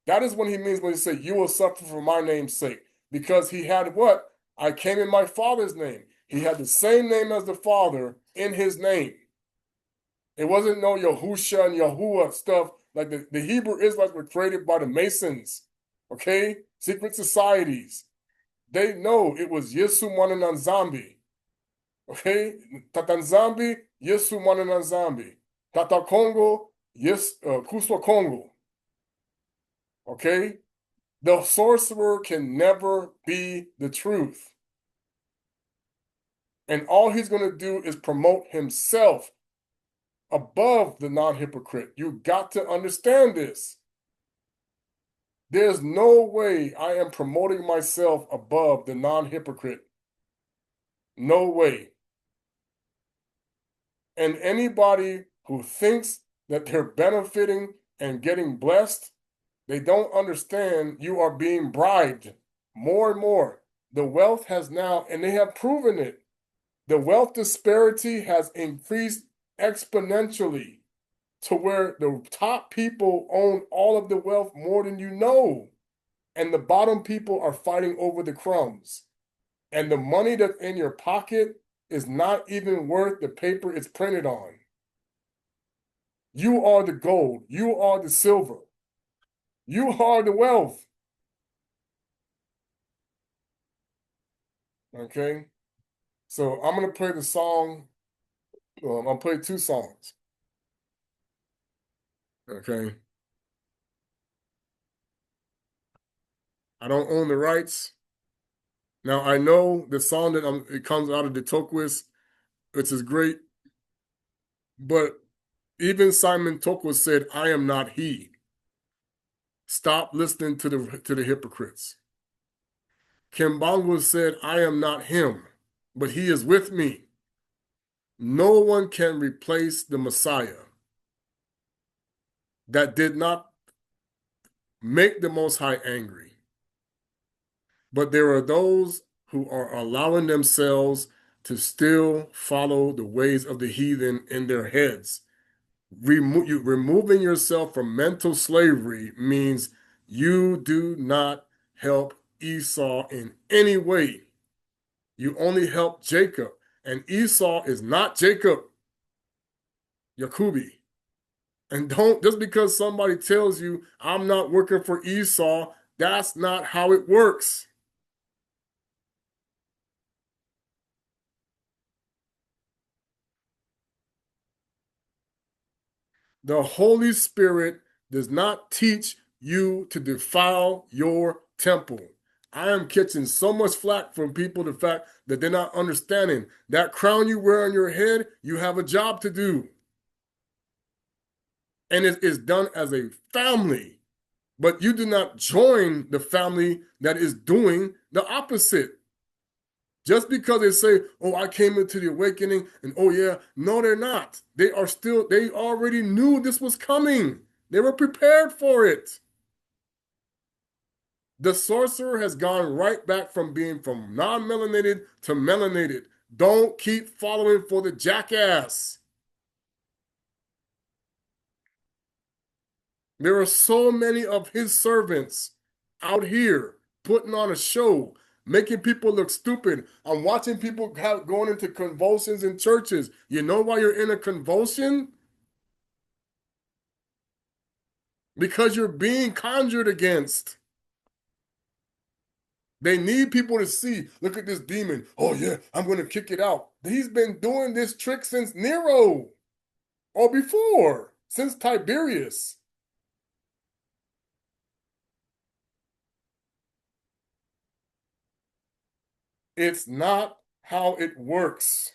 That is what he means when he says, you will suffer for my name's sake. Because he had what? I came in my Father's name. He had the same name as the Father in his name. It wasn't no Yahusha and Yahuwah stuff. Like the Hebrew Israelites were created by the Masons, okay? Secret societies. They know it was Yesu Mwana nZambi, okay? Tata nZambi, Yesu Mwana nZambi. Tata Kongo, yes, Kuswa Kongo, okay? The sorcerer can never be the truth. And all he's going to do is promote himself above the non-hypocrite. You got to understand this. There's no way I am promoting myself above the non-hypocrite. No way. And anybody who thinks that they're benefiting and getting blessed, they don't understand you are being bribed more and more. The wealth has now, and they have proven it, the wealth disparity has increased exponentially to where the top people own all of the wealth more than you know. And the bottom people are fighting over the crumbs. And the money that's in your pocket is not even worth the paper it's printed on. You are the gold. You are the silver. You are the wealth. Okay? So I'm going to play the song. I'm going to play two songs. Okay? I don't own the rights. Now, I know the song that it comes out of the Tokwis, which is great, but even Simon Tokwis said, I am not he. Stop listening to the hypocrites. Kimbangu said, I am not him, but he is with me. No one can replace the Messiah. That did not make the Most High angry. But there are those who are allowing themselves to still follow the ways of the heathen in their heads. Removing yourself from mental slavery means you do not help Esau in any way. You only help Jacob. And Esau is not Jacob, Yakubi. And don't, just because somebody tells you, I'm not working for Esau, that's not how it works. The Holy Spirit does not teach you to defile your temple. I am catching so much flack from people, the fact that they're not understanding that crown you wear on your head, you have a job to do. And it is done as a family, but you do not join the family that is doing the opposite. Just because they say, oh, I came into the awakening, and oh yeah, no, they're not. They already knew this was coming. They were prepared for it. The sorcerer has gone right back from being from non-melanated to melanated. Don't keep following for the jackass. There are so many of his servants out here putting on a show, making people look stupid. I'm watching people going into convulsions in churches. You know why you're in a convulsion? Because you're being conjured against. They need people to see, look at this demon. Oh yeah, I'm going to kick it out. He's been doing this trick since Nero or before, since Tiberius. It's not how it works.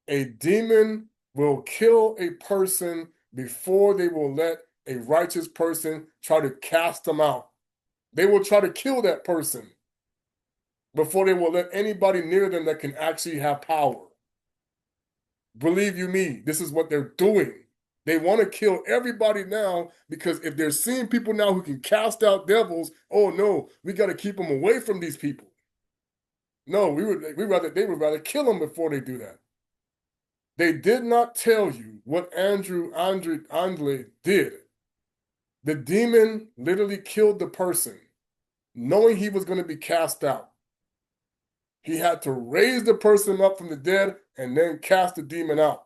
A demon will kill a person before they will let a righteous person try to cast them out. They will try to kill that person before they will let anybody near them that can actually have power. Believe you me, this is what they're doing. They want to kill everybody now because if they're seeing people now who can cast out devils, oh no, we got to keep them away from these people. No, they would rather kill them before they do that. They did not tell you what Andre did. The demon literally killed the person, knowing he was going to be cast out. He had to raise the person up from the dead and then cast the demon out.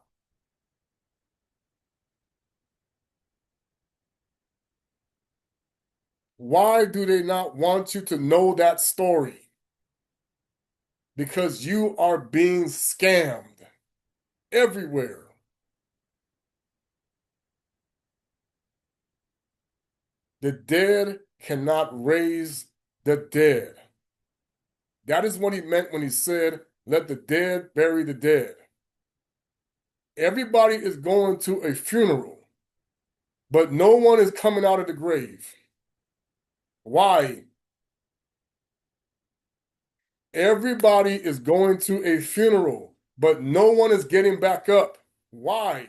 Why do they not want you to know that story? Because you are being scammed everywhere. The dead cannot raise the dead. That is what he meant when he said, let the dead bury the dead. Everybody is going to a funeral, but no one is coming out of the grave. Why? Everybody is going to a funeral, but no one is getting back up. Why?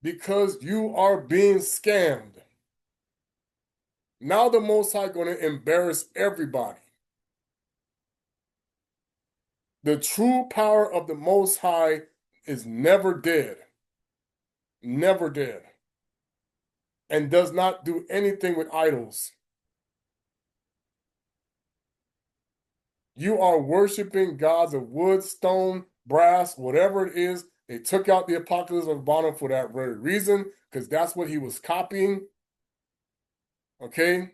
Because you are being scammed. Now the Most High going to embarrass everybody. The true power of the Most High is never dead. Never dead. And does not do anything with idols. You are worshiping gods of wood, stone, brass, whatever it is. They took out the Apocalypse of Bonham for that very reason, because that's what he was copying. Okay?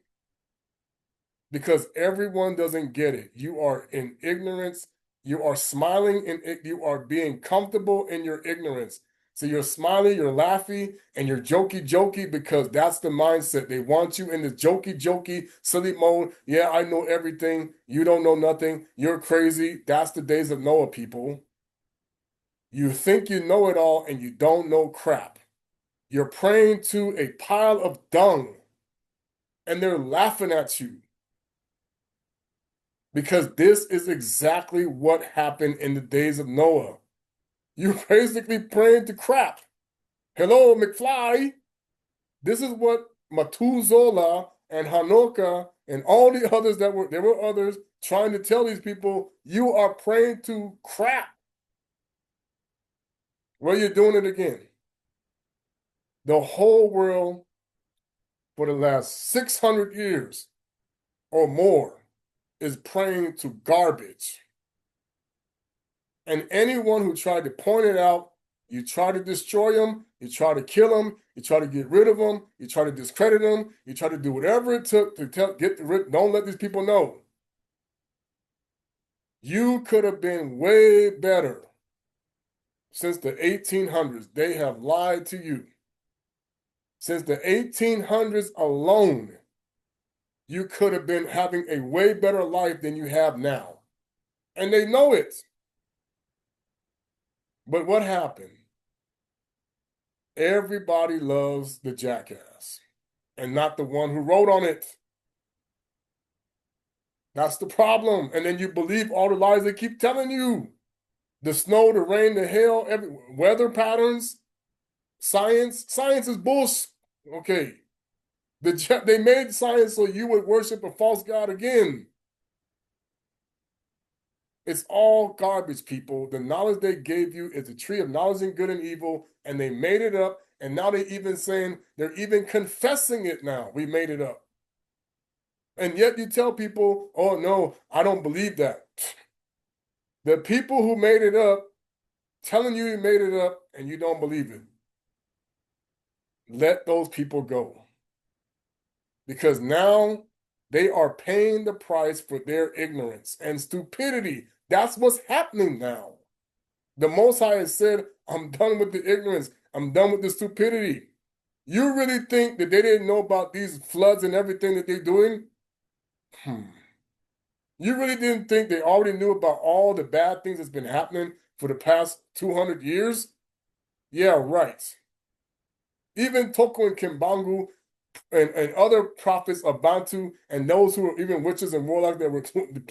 Because everyone doesn't get it. You are in ignorance. You are smiling and you are being comfortable in your ignorance. So you're smiling, you're laughing, and you're jokey because that's the mindset. They want you in the jokey, silly mode. Yeah, I know everything. You don't know nothing. You're crazy. That's the days of Noah, people. You think you know it all and you don't know crap. You're praying to a pile of dung and they're laughing at you. Because this is exactly what happened in the days of Noah. You're basically praying to crap. Hello, McFly. This is what Methuselah and Hanukkah and all the others there were others trying to tell these people, you are praying to crap. Well, you're doing it again. The whole world for the last 600 years or more is praying to garbage. And anyone who tried to point it out, you try to destroy them, you try to kill them, you try to get rid of them, you try to discredit them, you try to do whatever it took to don't let these people know. You could have been way better. Since the 1800s, they have lied to you. Since the 1800s alone, you could have been having a way better life than you have now. And they know it. But what happened? Everybody loves the jackass and not the one who wrote on it. That's the problem. And then you believe all the lies they keep telling you. The snow, the rain, the hail, weather patterns, science. Science is bullshit. Okay. They made science so you would worship a false god again. It's all garbage, people. The knowledge they gave you is the tree of knowledge and good and evil, and they made it up, and now they're even confessing it now. We made it up. And yet you tell people, oh no, I don't believe that. The people who made it up telling you made it up and you don't believe it. Let those people go. Because now they are paying the price for their ignorance and stupidity. That's what's happening now. The Most High has said, I'm done with the ignorance. I'm done with the stupidity. You really think that they didn't know about these floods and everything that they're doing? You really didn't think they already knew about all the bad things that's been happening for the past 200 years? Yeah, right. Even Toko and Kimbangu and other prophets of Bantu and those who were even witches and warlocks that were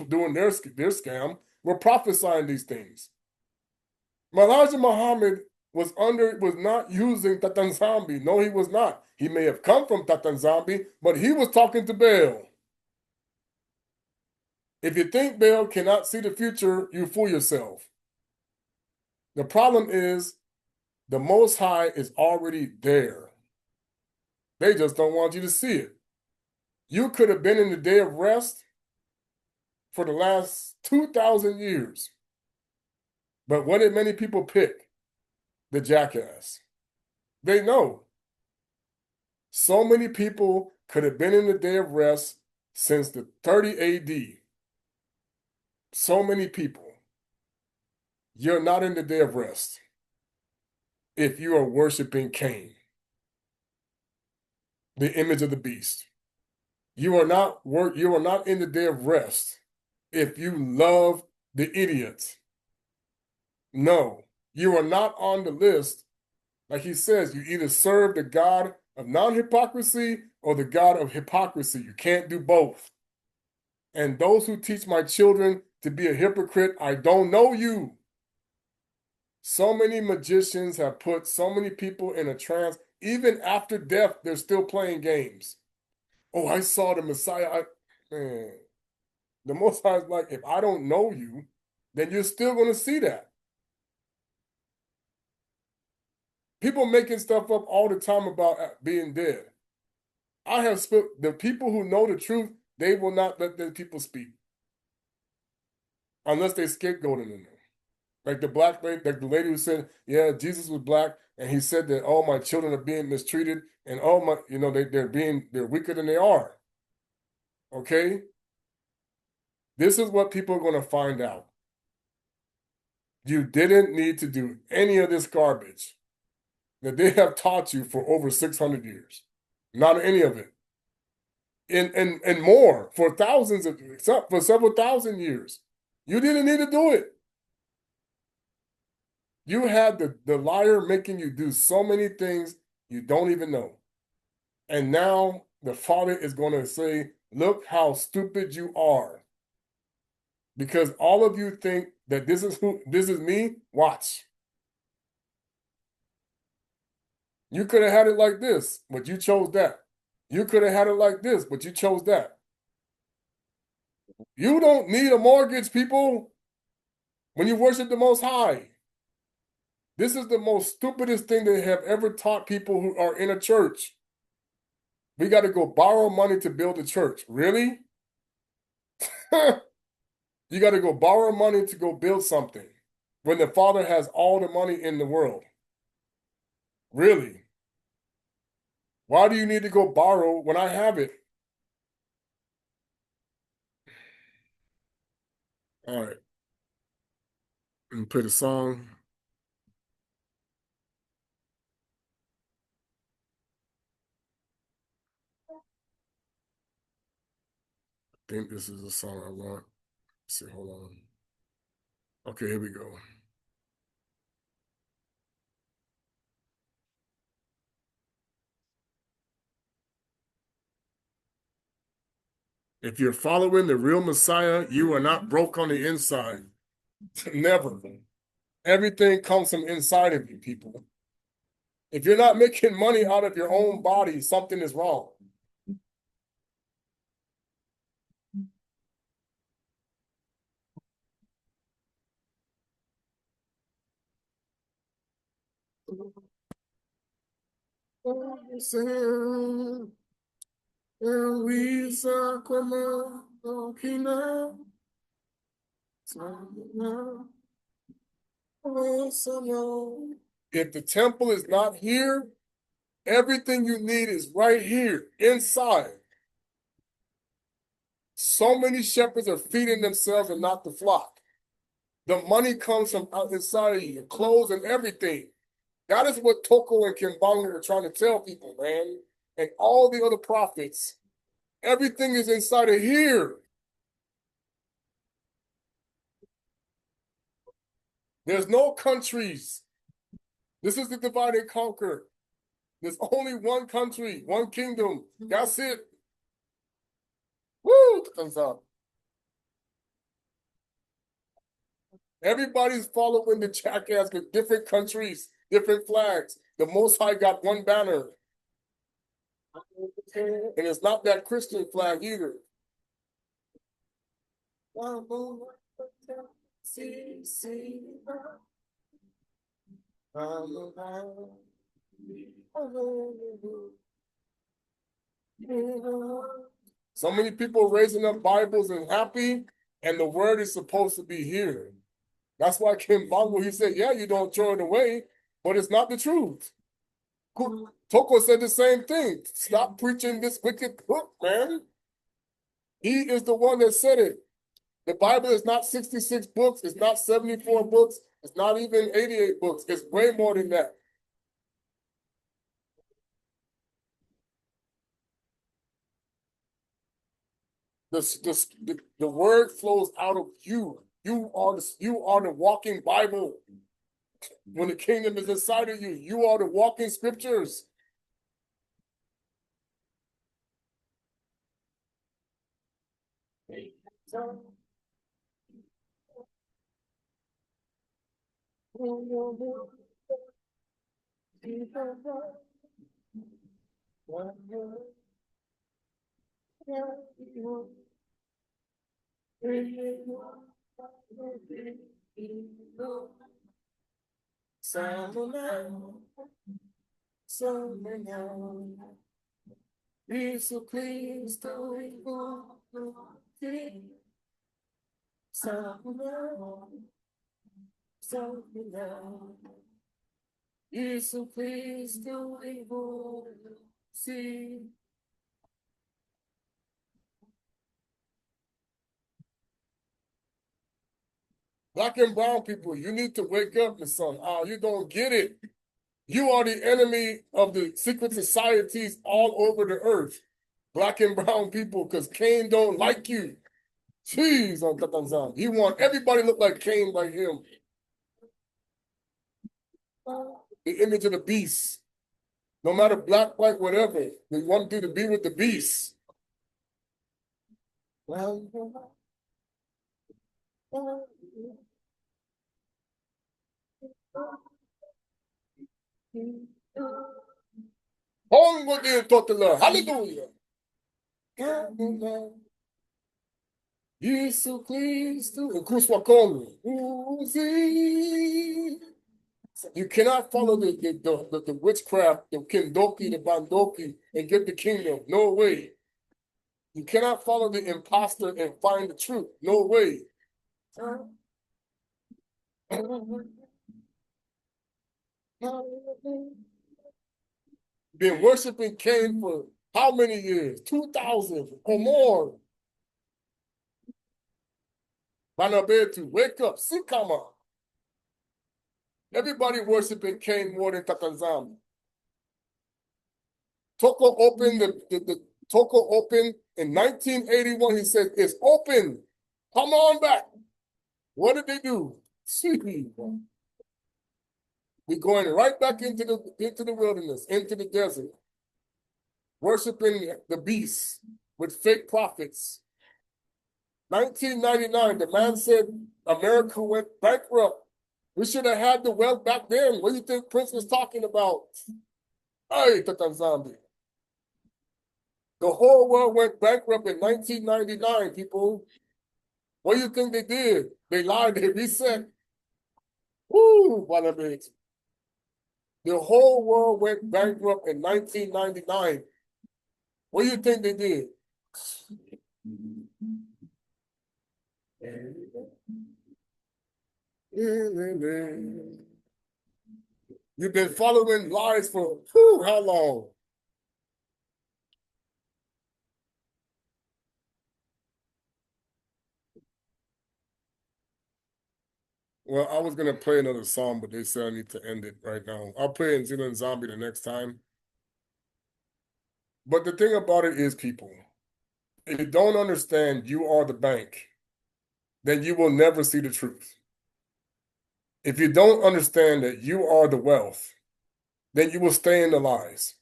doing their scam were prophesying these things. Elijah Muhammad was not using nZambi. No, he was not. He may have come from nZambi, but he was talking to Baal. If you think Baal cannot see the future, you fool yourself. The problem is the Most High is already there. They just don't want you to see it. You could have been in the day of rest for the last 2,000 years. But what did many people pick? The jackass. They know. So many people could have been in the day of rest since the 30 AD. So many people. You're not in the day of rest if you are worshiping Cain, the image of the beast. You are not in the day of rest if you love the idiots. No, you are not on the list. Like he says, you either serve the God of non-hypocrisy or the God of hypocrisy. You can't do both. And those who teach my children to be a hypocrite, I don't know you. So many magicians have put so many people in a trance. Even after death, they're still playing games. Oh, I saw the Messiah. Man, the Most High is like, if I don't know you, then you're still going to see that. People making stuff up all the time about being dead. The people who know the truth, they will not let the people speak. Unless they scapegoating them. Like the black lady, like the lady who said, yeah, Jesus was black, and he said that, oh, my children are being mistreated, and oh my, they're weaker than they are. Okay? This is what people are going to find out. You didn't need to do any of this garbage that they have taught you for over 600 years. Not any of it. And more for for several thousand years. You didn't need to do it. You had the liar making you do so many things you don't even know. And now the Father is going to say, look how stupid you are. Because all of you think that this is me. Watch. You could have had it like this, but you chose that. You could have had it like this, but you chose that. You don't need a mortgage, people, when you worship the Most High. This is the most stupidest thing they have ever taught people who are in a church. We got to go borrow money to build a church. Really? You got to go borrow money to go build something when the Father has all the money in the world. Really? Why do you need to go borrow when I have it? All right. And play the song. I think this is the song I want. Let's see, hold on. Okay, here we go. If you're following the real Messiah, you are not broke on the inside. Never. Everything comes from inside of you, people. If you're not making money out of your own body, something is wrong. If the temple is not here, everything you need is right here, inside. So many shepherds are feeding themselves and not the flock. The money comes from out inside of you, your clothes and everything. That is what Toko and Kimbanga are trying to tell people, man. And all the other prophets. Everything is inside of here. There's no countries. This is the divide and conquer. There's only one country, one kingdom. That's it. Woo! Thumbs up. Everybody's following the jackass with different countries, different flags. The Most High got one banner. And it's not that Christian flag either. So many people raising up Bibles and happy, and the word is supposed to be here. That's why King Kongo, he said, yeah, you don't throw it away, but it's not the truth. Toko said the same thing. Stop preaching this wicked book, man. He is the one that said it. The Bible is not 66 books. It's not 74 books. It's not even 88 books. It's way more than that. The word flows out of you. You are the walking Bible. When the kingdom is inside of you, you are the walking scriptures. Isso Cristo Isso Cristo Black and brown people, you need to wake up, my son. You don't get it. You are the enemy of the secret societies all over the earth. Black and brown people, because Cain don't like you. Jeez, on Tatanzan. He want everybody to look like Cain, like him. The image of the beast. No matter black, white, whatever. They want you to be with the beast. Kongo nTotila. Hallelujah. Yesu Kristo. Incluso Akongo. You cannot follow the witchcraft, the kindoki, the bandoki, and get the kingdom. No way. You cannot follow the imposter and find the truth. No way. Been worshiping Cain for how many years? 2,000 or more. Manabetu, wake up, Sikama. Everybody worshiping Cain more than nZambi. Toko opened the Toko opened in 1981. He said, "It's open. Come on back." What did they do? We're going right back into the wilderness, into the desert, worshiping the beast with fake prophets. 1999, the man said America went bankrupt. We should have had the wealth back then. What do you think Prince was talking about? Hey, nZambi. The whole world went bankrupt in 1999, people. What do you think they did? They lied, they reset. Woo, baphamet. The whole world went bankrupt in 1999. What do you think they did? You've been following lies for how long? Well, I was gonna play another song, but they said I need to end it right now. I'll play nZambi the next time. But the thing about it is, people, if you don't understand you are the bank, then you will never see the truth. If you don't understand that you are the wealth, then you will stay in the lies.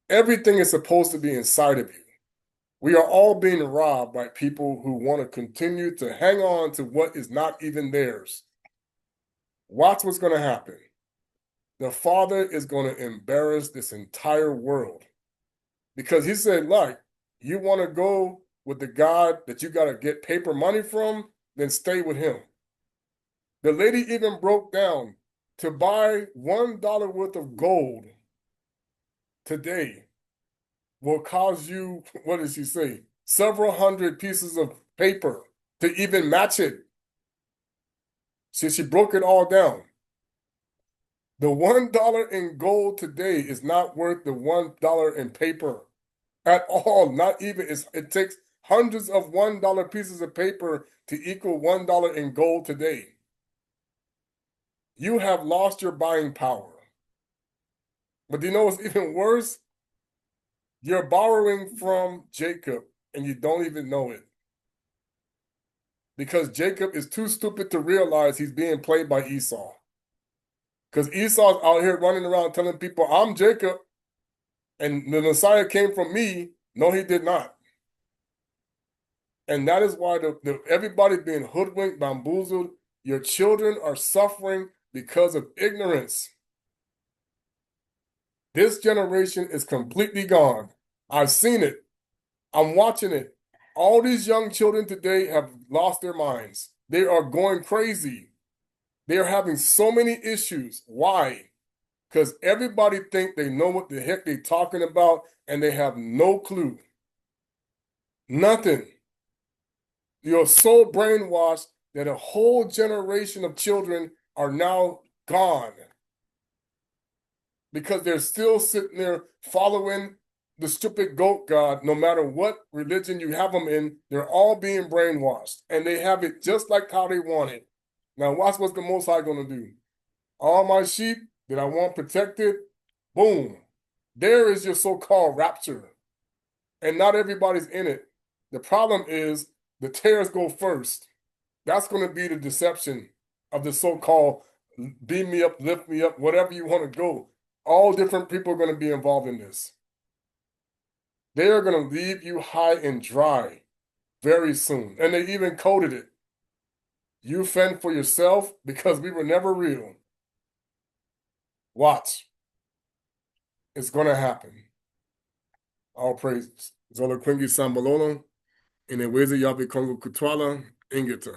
Everything is supposed to be inside of you. We are all being robbed by people who want to continue to hang on to what is not even theirs. Watch what's going to happen. The Father is going to embarrass this entire world because he said, look, you want to go with the God that you got to get paper money from, then stay with him. The lady even broke down to buy $1 worth of gold today will cause you, what does she say, several hundred pieces of paper to even match it. She broke it all down. The $1 in gold today is not worth the $1 in paper at all. Not even. It takes hundreds of $1 pieces of paper to equal $1 in gold today. You have lost your buying power. But do you know what's even worse? You're borrowing from Jacob and you don't even know it. Because Jacob is too stupid to realize he's being played by Esau. Because Esau's out here running around telling people, I'm Jacob, and the Messiah came from me. No, he did not. And that is why everybody's being hoodwinked, bamboozled. Your children are suffering because of ignorance. This generation is completely gone. I've seen it. I'm watching it. All these young children today have lost their minds. They are going crazy. They are having so many issues. Why? Because everybody think they know what the heck they're talking about, and they have no clue. Nothing. You're so brainwashed that a whole generation of children are now gone because they're still sitting there following the stupid goat god. No matter what religion you have them in, they're all being brainwashed, and they have it just like how they want it. Now watch what the Most High going to do. All my sheep that I want protected, boom, there is your so-called rapture. And not everybody's in it. The problem is the tares go first. That's going to be the deception of the so-called beam me up, lift me up, whatever you want to go. All different people are going to be involved in this. They are going to leave you high and dry very soon. And they even coded it. You fend for yourself because we were never real. Watch. It's gonna happen. All praises. Zola Quingi Sambalolo, in the ways of Yave Kongo Kutwala, Ingeta.